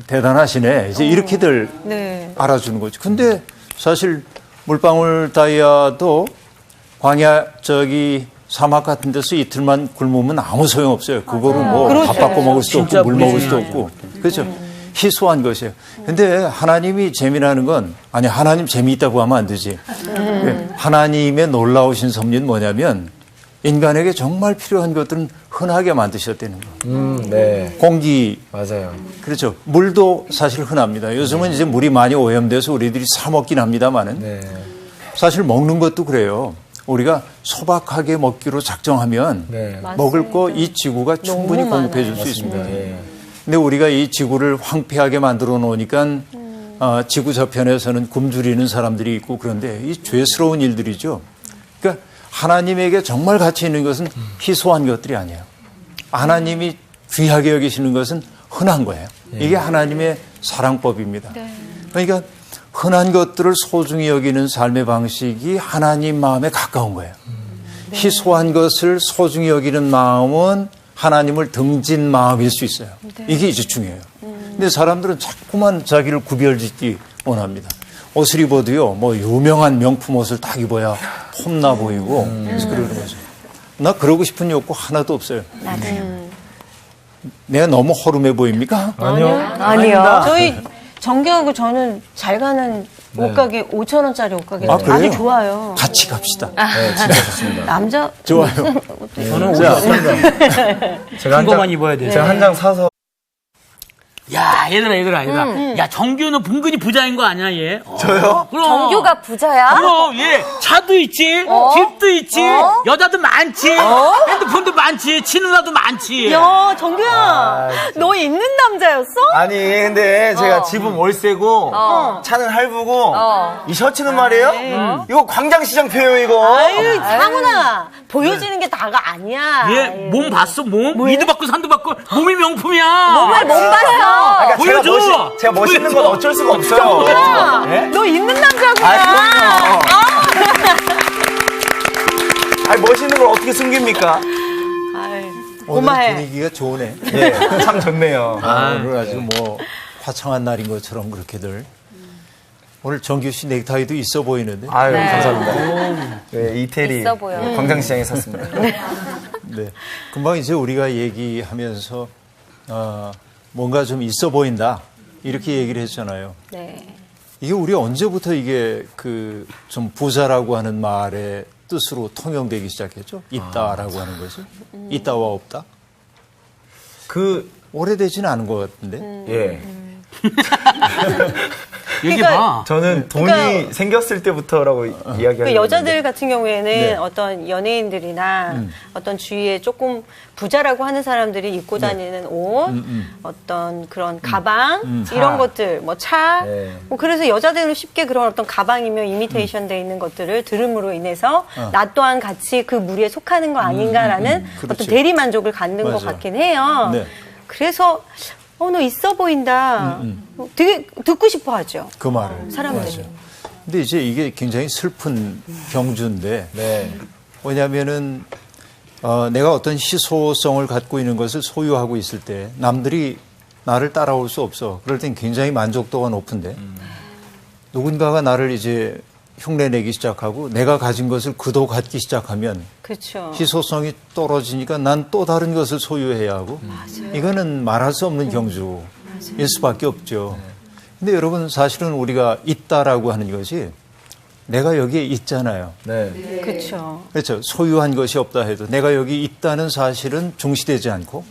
대단하시네. 이제 이렇게들 네. 알아주는 거죠. 근데 사실 물방울 다이아도 광야 사막 같은 데서 이틀만 굶으면 아무 소용 없어요. 그거를 뭐 밥 그렇죠. 바꿔 먹을 수도 진짜 없고 물 먹을 수도 무리예요. 없고. 그렇죠. 희소한 것이에요. 근데 하나님이 재미나는 건 아니 하나님 재미있다고 하면 안 되지. 하나님의 놀라우신 섭리는 뭐냐면 인간에게 정말 필요한 것들은 흔하게 만드셨다는 거. 네. 공기 맞아요. 그렇죠. 물도 사실 흔합니다. 요즘은 이제 물이 많이 오염돼서 우리들이 사 먹긴 합니다만은 네. 사실 먹는 것도 그래요. 우리가 소박하게 먹기로 작정하면 네. 먹을 거 이 지구가 충분히 너무 공급해 줄 수 많아요. 있습니다. 네. 근데 우리가 이 지구를 황폐하게 만들어 놓으니까 지구 저편에서는 굶주리는 사람들이 있고 그런데 이 죄스러운 일들이죠. 그러니까 하나님에게 정말 가치 있는 것은 희소한 것들이 아니에요. 하나님이 귀하게 여기시는 것은 흔한 거예요. 이게 하나님의 사랑법입니다. 그러니까 흔한 것들을 소중히 여기는 삶의 방식이 하나님 마음에 가까운 거예요. 희소한 것을 소중히 여기는 마음은 하나님을 등진 마음일 수 있어요. 이게 이제 중요해요. 근데 사람들은 자꾸만 자기를 구별짓기 원합니다. 옷을 입어도요, 뭐 유명한 명품 옷을 딱 입어야 폼나 보이고 그래서 그러는 거죠. 나 그러고 싶은 욕구 하나도 없어요. 내가 너무 허름해 보입니까? 아니요. 저희 정규하고 저는 잘 가는 옷가게 5,000원짜리 옷가게 아, 아주 그래요? 좋아요. 같이 갑시다. 네, 진짜 좋습니다. 남자 좋아요. 저는 옷 자, 제가 큰 거만 입어야 돼요. 제가 한 장 사서 야, 얘들아. 야, 정규는 은근히 부자인 거 아니야, 얘? 저요? 그럼. 정규가 부자야? 그럼, 얘, 차도 있지, 집도 있지, 여자도 많지, 핸드폰도 많지, 치는 나도 많지. 야, 정규야. 너 있는 남자였어? 아니 근데 제가 집은 월세고 차는 할부고 이 셔츠는 말이에요. 이거 광장시장표예요 이거. 아유, 상훈아. 보여지는 게 다가 아니야. 얘, 몸 봤어, 몸? 이도 받고 산도 받고, 몸이 명품이야. 몸을 못 봤어. 그러니까 보여줘. 제가 멋있는 건 어쩔 수가 없어요. 정규야. 네? 너 있는 남자구나. 아, 그럼요. 아니 멋있는 걸 어떻게 숨깁니까? 아이, 오늘 고마해. 분위기가 좋으네. 예, 참 좋네요. 오늘 아주 뭐 화창한 날인 것처럼 그렇게들. 오늘 정규 씨 넥타이도 있어 보이는데. 아유 감사합니다. 네, 이태리 있어 보여. 광장시장에 샀습니다. 네. 금방 이제 우리가 얘기하면서 뭔가 좀 있어 보인다 이렇게 얘기를 했잖아요. 네. 이게 우리 언제부터 이게 좀 부자라고 하는 말의 뜻으로 통용되기 시작했죠? 있다라고 하는 것이 있다와 없다. 오래되지는 않은 것 같은데. 예. 얘기 그러니까 봐. 저는 돈이 그러니까 생겼을 때부터라고 이야기하는 그 여자들 같은 경우에는 네. 어떤 연예인들이나 어떤 주위에 조금 부자라고 하는 사람들이 입고 다니는 옷, 어떤 그런 가방, 이런 것들, 뭐 차, 네. 뭐 그래서 여자들은 쉽게 그런 어떤 가방이며 이미테이션 돼 있는 것들을 들음으로 인해서 나 또한 같이 그 무리에 속하는 거 아닌가라는 어떤 그렇죠. 대리 만족을 갖는 것 맞아요. 같긴 해요. 네. 그래서 너 있어 보인다. 되게 듣고 싶어 하죠. 그 말을. 사람들이. 맞아요. 근데 이제 이게 굉장히 슬픈 경주인데. 네. 왜냐면은, 내가 어떤 희소성을 갖고 있는 것을 소유하고 있을 때 남들이 나를 따라올 수 없어. 그럴 땐 굉장히 만족도가 높은데 누군가가 나를 이제 흉내내기 시작하고 내가 가진 것을 그도 갖기 시작하면 그렇죠. 희소성이 떨어지니까 난 또 다른 것을 소유해야 하고 이거는 말할 수 없는 경주일 수밖에 없죠. 근데 여러분 사실은 우리가 있다라고 하는 것이 내가 여기에 있잖아요. 네. 그렇죠. 그렇죠. 소유한 것이 없다 해도 내가 여기 있다는 사실은 중시되지 않고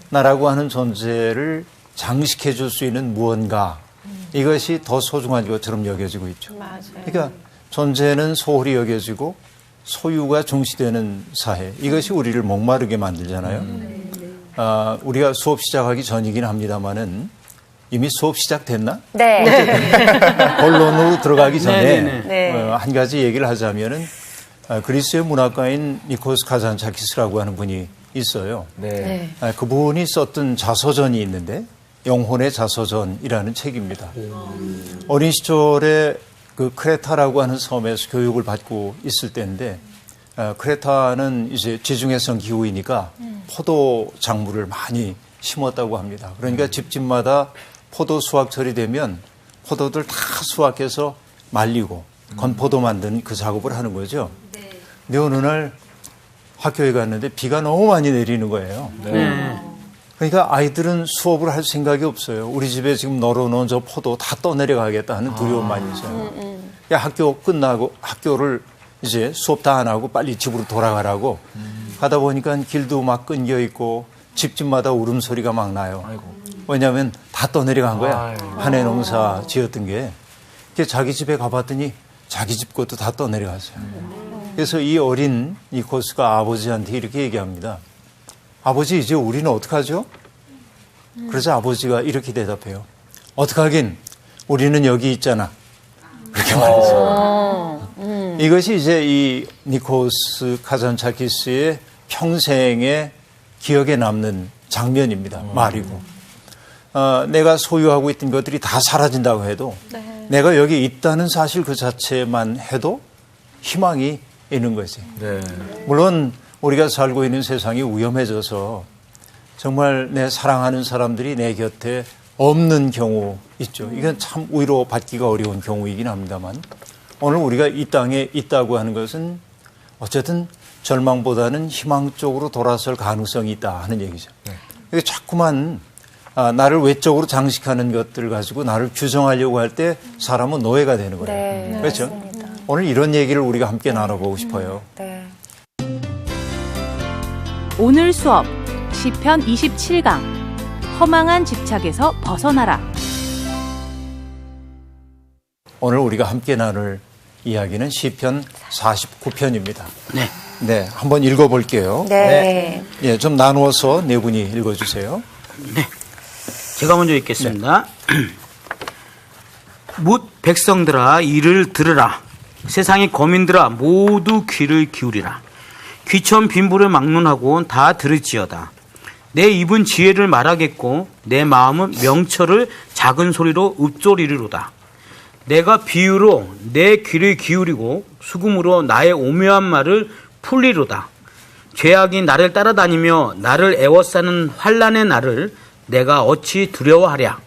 나라고 하는 존재를 장식해 줄 수 있는 무언가 이것이 더 소중한 것처럼 여겨지고 있죠. 맞아요. 그러니까 존재는 소홀히 여겨지고 소유가 중시되는 사회 이것이 우리를 목마르게 만들잖아요. 우리가 수업 시작하기 전이긴 합니다만은 이미 수업 시작됐나? 네. 본론으로 들어가기 전에 네. 한 가지 얘기를 하자면은 그리스의 문학가인 니코스 카잔차키스라고 하는 분이 있어요. 네. 그분이 썼던 자서전이 있는데 영혼의 자서전이라는 책입니다. 어린 시절에 그 크레타라고 하는 섬에서 교육을 받고 있을 때인데 크레타는 이제 지중해성 기후이니까 포도 작물을 많이 심었다고 합니다. 그러니까 집집마다 포도 수확철이 되면 포도들 다 수확해서 말리고 건포도 만드는 그 작업을 하는 거죠. 근데 어느 날 학교에 갔는데 비가 너무 많이 내리는 거예요. 그러니까 아이들은 수업을 할 생각이 없어요. 우리 집에 지금 널어놓은 저 포도 다 떠내려가겠다 하는 두려움만 있어요. 야, 학교 끝나고 학교를 이제 수업 다 안 하고 빨리 집으로 돌아가라고 가다 보니까 길도 막 끊겨 있고 집집마다 울음소리가 막 나요. 왜냐하면 다 떠내려간 거야. 한 해 농사 지었던 게. 자기 집에 가봤더니 자기 집 것도 다 떠내려갔어요. 그래서 이 어린 니코스가 아버지한테 이렇게 얘기합니다. 아버지, 이제 우리는 어떡하죠? 그래서 아버지가 이렇게 대답해요. 어떡하긴, 우리는 여기 있잖아. 그렇게 말했어요. 이것이 이제 이 니코스 카잔차키스의 평생의 기억에 남는 장면입니다. 말이고. 내가 소유하고 있던 것들이 다 사라진다고 해도 내가 여기 있다는 사실 그 자체만 해도 희망이 있는 거지. 물론 우리가 살고 있는 세상이 위험해져서 정말 내 사랑하는 사람들이 내 곁에 없는 경우 있죠. 이건 참 위로받기가 어려운 경우이긴 합니다만 오늘 우리가 이 땅에 있다고 하는 것은 어쨌든 절망보다는 희망 쪽으로 돌아설 가능성이 있다 하는 얘기죠. 그래서 자꾸만 나를 외적으로 장식하는 것들을 가지고 나를 규정하려고 할 때 사람은 노예가 되는 거예요. 네, 그렇죠? 맞습니다. 오늘 이런 얘기를 우리가 함께 나눠보고 싶어요. 네. 오늘 수업 시편 27강 허망한 집착에서 벗어나라. 오늘 우리가 함께 나눌 이야기는 시편 49편입니다. 네. 네, 한번 읽어볼게요. 네. 예, 좀 나누어서 네 분이 읽어주세요. 제가 먼저 읽겠습니다. 뭇 백성들아 이를 들으라. 세상의 거민들아 모두 귀를 기울이라. 귀천 빈부를 막론하고 다 들을지어다. 내 입은 지혜를 말하겠고 내 마음은 명철을 작은 소리로 읊조리리로다. 내가 비유로 내 귀를 기울이고 수금으로 나의 오묘한 말을 풀리로다. 죄악이 나를 따라다니며 나를 애워싸는 환난의 날을 내가 어찌 두려워하랴.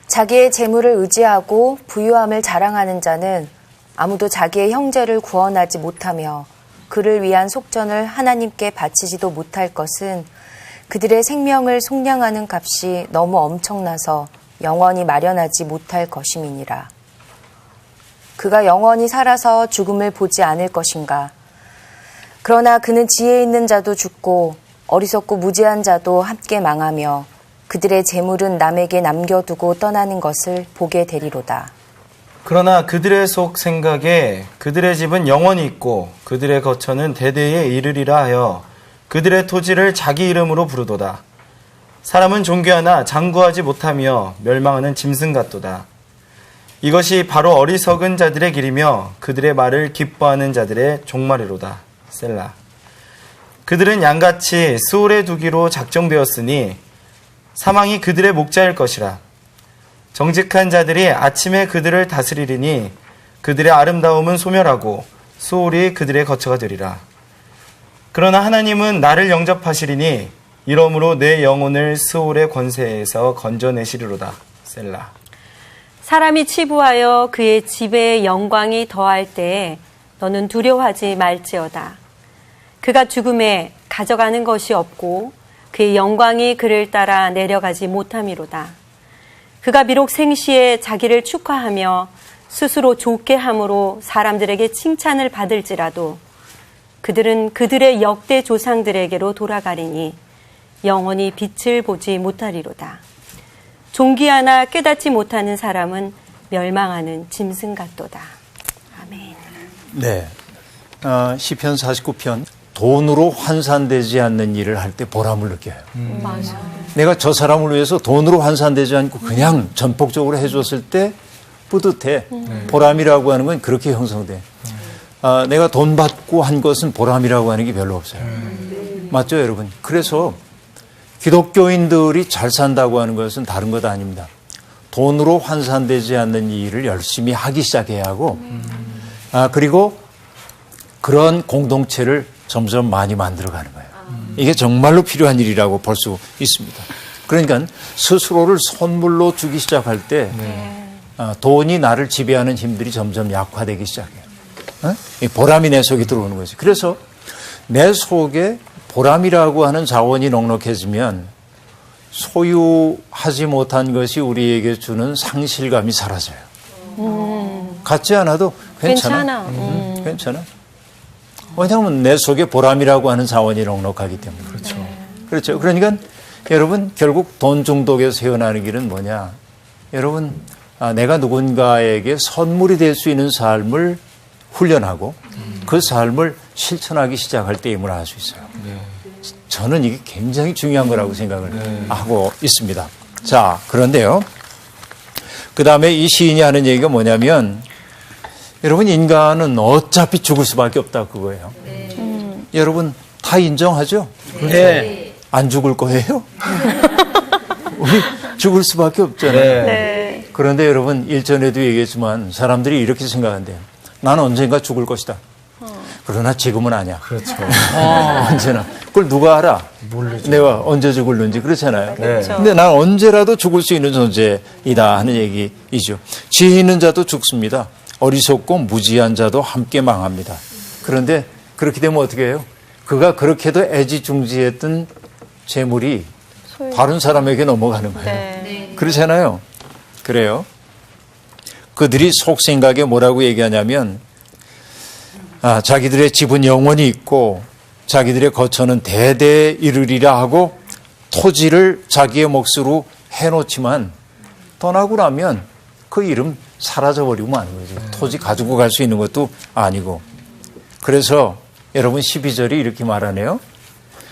자기의 재물을 의지하고 부유함을 자랑하는 자는 아무도 자기의 형제를 구원하지 못하며 그를 위한 속전을 하나님께 바치지도 못할 것은 그들의 생명을 속량하는 값이 너무 엄청나서 영원히 마련하지 못할 것임이니라. 그가 영원히 살아서 죽음을 보지 않을 것인가. 그러나 그는 지혜 있는 자도 죽고 어리석고 무지한 자도 함께 망하며 그들의 재물은 남에게 남겨두고 떠나는 것을 보게 되리로다. 그러나 그들의 속 생각에 그들의 집은 영원히 있고 그들의 거처는 대대에 이르리라 하여 그들의 토지를 자기 이름으로 부르도다. 사람은 존귀하나 장구하지 못하며 멸망하는 짐승 같도다. 이것이 바로 어리석은 자들의 길이며 그들의 말을 기뻐하는 자들의 종말이로다. 셀라. 그들은 양같이 수월에 두기로 작정되었으니 사망이 그들의 목자일 것이라. 정직한 자들이 아침에 그들을 다스리리니 그들의 아름다움은 소멸하고 수월이 그들의 거처가 되리라. 그러나 하나님은 나를 영접하시리니 이러므로 내 영혼을 수월의 권세에서 건져내시리로다. 셀라. 사람이 치부하여 그의 집에 영광이 더할 때에 너는 두려워하지 말지어다. 그가 죽음에 가져가는 것이 없고 그의 영광이 그를 따라 내려가지 못함이로다. 그가 비록 생시에 자기를 축하하며 스스로 좋게 함으로 사람들에게 칭찬을 받을지라도 그들은 그들의 역대 조상들에게로 돌아가리니 영원히 빛을 보지 못하리로다. 존귀하나 깨닫지 못하는 사람은 멸망하는 짐승 같도다. 아멘. 네. 시편 49편. 돈으로 환산되지 않는 일을 할 때 보람을 느껴요. 맞아. 내가 저 사람을 위해서 돈으로 환산되지 않고 그냥 전폭적으로 해줬을 때 뿌듯해. 보람이라고 하는 건 그렇게 형성돼. 내가 돈 받고 한 것은 보람이라고 하는 게 별로 없어요. 맞죠, 여러분? 그래서 기독교인들이 잘 산다고 하는 것은 다른 것 아닙니다. 돈으로 환산되지 않는 일을 열심히 하기 시작해야 하고, 그리고 그런 공동체를 점점 많이 만들어가는 거예요. 이게 정말로 필요한 일이라고 볼 수 있습니다. 그러니까 스스로를 선물로 주기 시작할 때 돈이 나를 지배하는 힘들이 점점 약화되기 시작해요. 이 보람이 내 속에 들어오는 거지. 그래서 내 속에 보람이라고 하는 자원이 넉넉해지면 소유하지 못한 것이 우리에게 주는 상실감이 사라져요. 갖지 않아도 괜찮아. 괜찮아. 왜냐하면 내 속에 보람이라고 하는 자원이 넉넉하기 때문에. 그렇죠. 그렇죠. 그러니까 여러분 결국 돈 중독에서 헤어나는 길은 뭐냐? 여러분 내가 누군가에게 선물이 될 수 있는 삶을 훈련하고 그 삶을 실천하기 시작할 때임을 알 수 있어요. 저는 이게 굉장히 중요한 거라고 생각을 하고 있습니다. 자, 그런데요. 그 다음에 이 시인이 하는 얘기가 뭐냐면 여러분 인간은 어차피 죽을 수밖에 없다 그거예요. 여러분 다 인정하죠? 네. 안 죽을 거예요? 우리 죽을 수밖에 없잖아요. 네. 그런데 여러분 일전에도 얘기했지만 사람들이 이렇게 생각한대요. 나는 언젠가 죽을 것이다. 그러나 지금은 아니야. 그렇죠. 언제나. 그걸 누가 알아? 모르죠. 내가 언제 죽을는지 그렇잖아요. 그렇죠. 근데 난 언제라도 죽을 수 있는 존재이다 하는 얘기이죠. 지혜 있는 자도 죽습니다. 어리석고 무지한 자도 함께 망합니다. 그런데 그렇게 되면 어떻게 해요? 그가 그렇게도 애지중지했던 재물이 다른 사람에게 넘어가는 거예요. 네. 그렇잖아요. 그래요. 그들이 속생각에 뭐라고 얘기하냐면 자기들의 집은 영원히 있고 자기들의 거처는 대대에 이르리라 하고 토지를 자기의 몫으로 해놓지만 떠나고 나면 그 이름 사라져버리고 마는 거죠. 토지 가지고 갈 수 있는 것도 아니고. 그래서 여러분 12절이 이렇게 말하네요.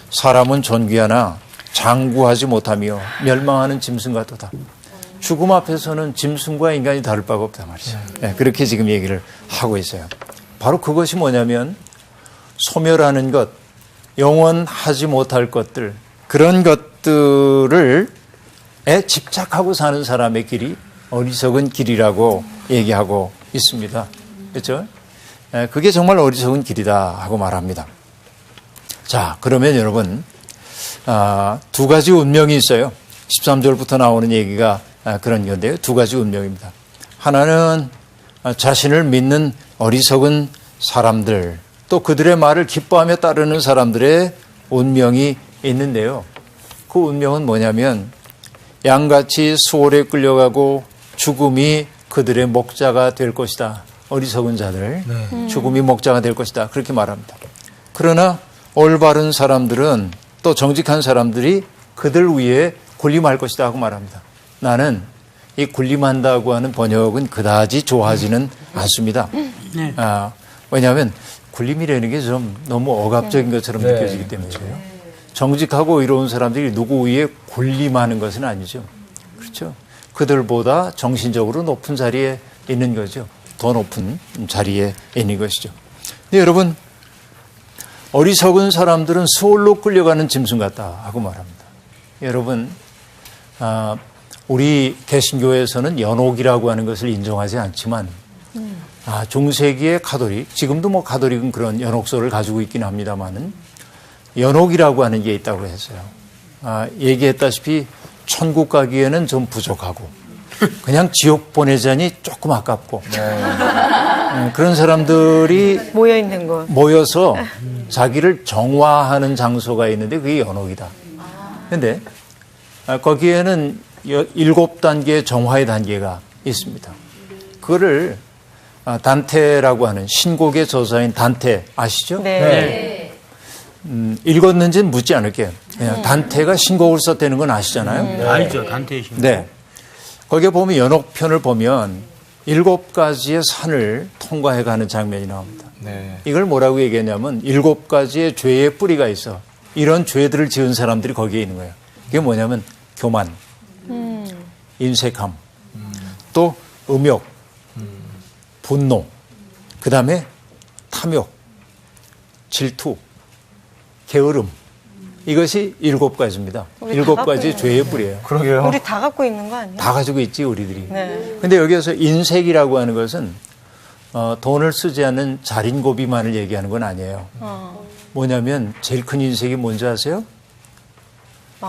사람은 존귀하나 장구하지 못하며 멸망하는 짐승 같도다. 죽음 앞에서는 짐승과 인간이 다를 바가 없단 말이죠. 네, 그렇게 지금 얘기를 하고 있어요. 바로 그것이 뭐냐면 소멸하는 것, 영원하지 못할 것들, 그런 것들을 집착하고 사는 사람의 길이 어리석은 길이라고 얘기하고 있습니다. 그렇죠? 그게 정말 어리석은 길이다 하고 말합니다. 자, 그러면 여러분 두 가지 운명이 있어요. 13절부터 나오는 얘기가 그런 건데요. 두 가지 운명입니다. 하나는 자신을 믿는 어리석은 사람들, 또 그들의 말을 기뻐하며 따르는 사람들의 운명이 있는데요. 그 운명은 뭐냐면 양같이 수월에 끌려가고 죽음이 그들의 목자가 될 것이다. 어리석은 자들, 죽음이 목자가 될 것이다. 그렇게 말합니다. 그러나 올바른 사람들은 또 정직한 사람들이 그들 위에 군림할 것이다 하고 말합니다. 나는 이 군림한다고 하는 번역은 그다지 좋아하지는 않습니다. 왜냐하면 군림이라는 게 좀 너무 억압적인 것처럼 느껴지기 때문이에요. 정직하고 의로운 사람들이 누구 위에 군림하는 것은 아니죠. 그렇죠? 그들보다 정신적으로 높은 자리에 있는 거죠. 더 높은 자리에 있는 것이죠. 근데 여러분, 어리석은 사람들은 수월로 끌려가는 짐승 같다 하고 말합니다. 여러분, 우리 개신교에서는 연옥이라고 하는 것을 인정하지 않지만 중세기의 가톨릭, 지금도 뭐 가톨릭은 그런 연옥소를 가지고 있긴 합니다만은 연옥이라고 하는 게 있다고 했어요. 얘기했다시피 천국 가기에는 좀 부족하고 그냥 지옥 보내자니 조금 아깝고 그런 사람들이 모여 있는 거. 모여서 자기를 정화하는 장소가 있는데 그게 연옥이다. 그런데 거기에는 7단계의 정화의 단계가 있습니다. 그거를 단테라고 하는 신곡의 저자인 단테 아시죠? 네. 읽었는지는 묻지 않을게요. 그냥 단테가 신곡을 썼다는 건 아시잖아요. 알죠. 단테의 신곡. 네. 거기에 보면 연옥편을 보면 7가지의 산을 통과해가는 장면이 나옵니다. 네. 이걸 뭐라고 얘기하냐면 7가지의 죄의 뿌리가 있어. 이런 죄들을 지은 사람들이 거기에 있는 거예요. 그게 뭐냐면 교만, 인색함, 또 음욕, 분노, 그 다음에 탐욕, 질투, 게으름. 이것이 7가지입니다. 7가지 죄의 뿌리예요. 그러게요. 우리 다 갖고 있는 거 아니에요? 다 가지고 있지 우리들이. 네. 근데 여기에서 인색이라고 하는 것은 돈을 쓰지 않는 자린고비만을 얘기하는 건 아니에요. 뭐냐면 제일 큰 인색이 뭔지 아세요?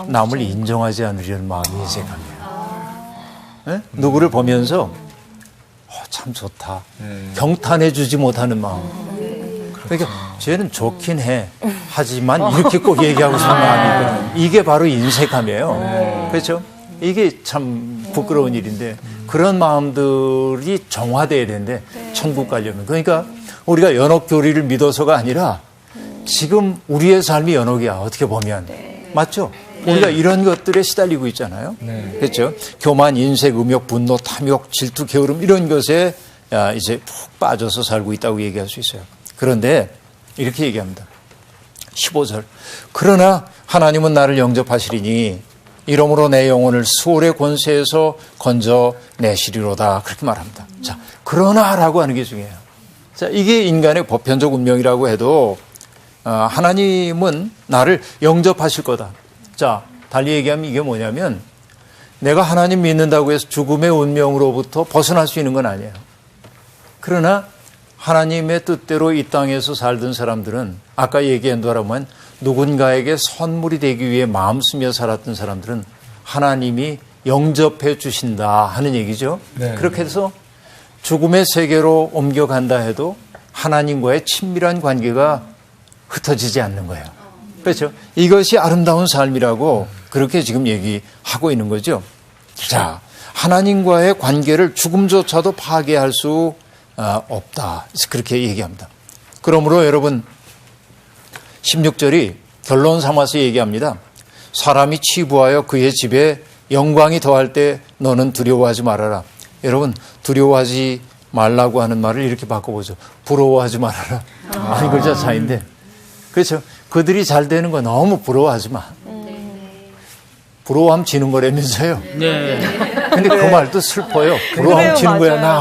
남을 인정하지 않으려는 마음이 인색함이에요. 네? 누구를 보면서 참 좋다. 경탄해 주지 못하는 마음. 그러니까 쟤는 좋긴 해. 하지만 이렇게 꼭 얘기하고 싶은 마음이거든요. 이게 바로 인색함이에요. 그렇죠? 이게 참 부끄러운 일인데 그런 마음들이 정화돼야 되는데 천국 가려면. 그러니까 우리가 연옥교리를 믿어서가 아니라 지금 우리의 삶이 연옥이야. 어떻게 보면. 맞죠? 우리가 이런 것들에 시달리고 있잖아요. 그렇죠? 교만, 인색, 음욕, 분노, 탐욕, 질투, 게으름 이런 것에 이제 푹 빠져서 살고 있다고 얘기할 수 있어요. 그런데 이렇게 얘기합니다. 15절. 그러나 하나님은 나를 영접하시리니 이러므로 내 영혼을 수월의 권세에서 건져내시리로다. 그렇게 말합니다. 자, 그러나라고 하는 게 중요해요. 자, 이게 인간의 보편적 운명이라고 해도 하나님은 나를 영접하실 거다. 자, 달리 얘기하면 이게 뭐냐면 내가 하나님 믿는다고 해서 죽음의 운명으로부터 벗어날 수 있는 건 아니에요. 그러나 하나님의 뜻대로 이 땅에서 살던 사람들은 아까 얘기한 대로면 누군가에게 선물이 되기 위해 마음 쓰며 살았던 사람들은 하나님이 영접해 주신다 하는 얘기죠. 네. 그렇게 해서 죽음의 세계로 옮겨간다 해도 하나님과의 친밀한 관계가 흩어지지 않는 거예요. 그렇죠? 이것이 아름다운 삶이라고 그렇게 지금 얘기하고 있는 거죠. 자, 하나님과의 관계를 죽음조차도 파괴할 수 없다. 그렇게 얘기합니다. 그러므로 여러분 16절이 결론 삼아서 얘기합니다. 사람이 치부하여 그의 집에 영광이 더할 때 너는 두려워하지 말아라. 여러분 두려워하지 말라고 하는 말을 이렇게 바꿔보죠. 부러워하지 말아라. 한 글자 차이인데 그렇죠. 그들이 잘 되는 거 너무 부러워하지 마. 부러워하면 지는 거라면서요. 네. 근데 그 말도 슬퍼요. 부러워하면 지는 거야. 나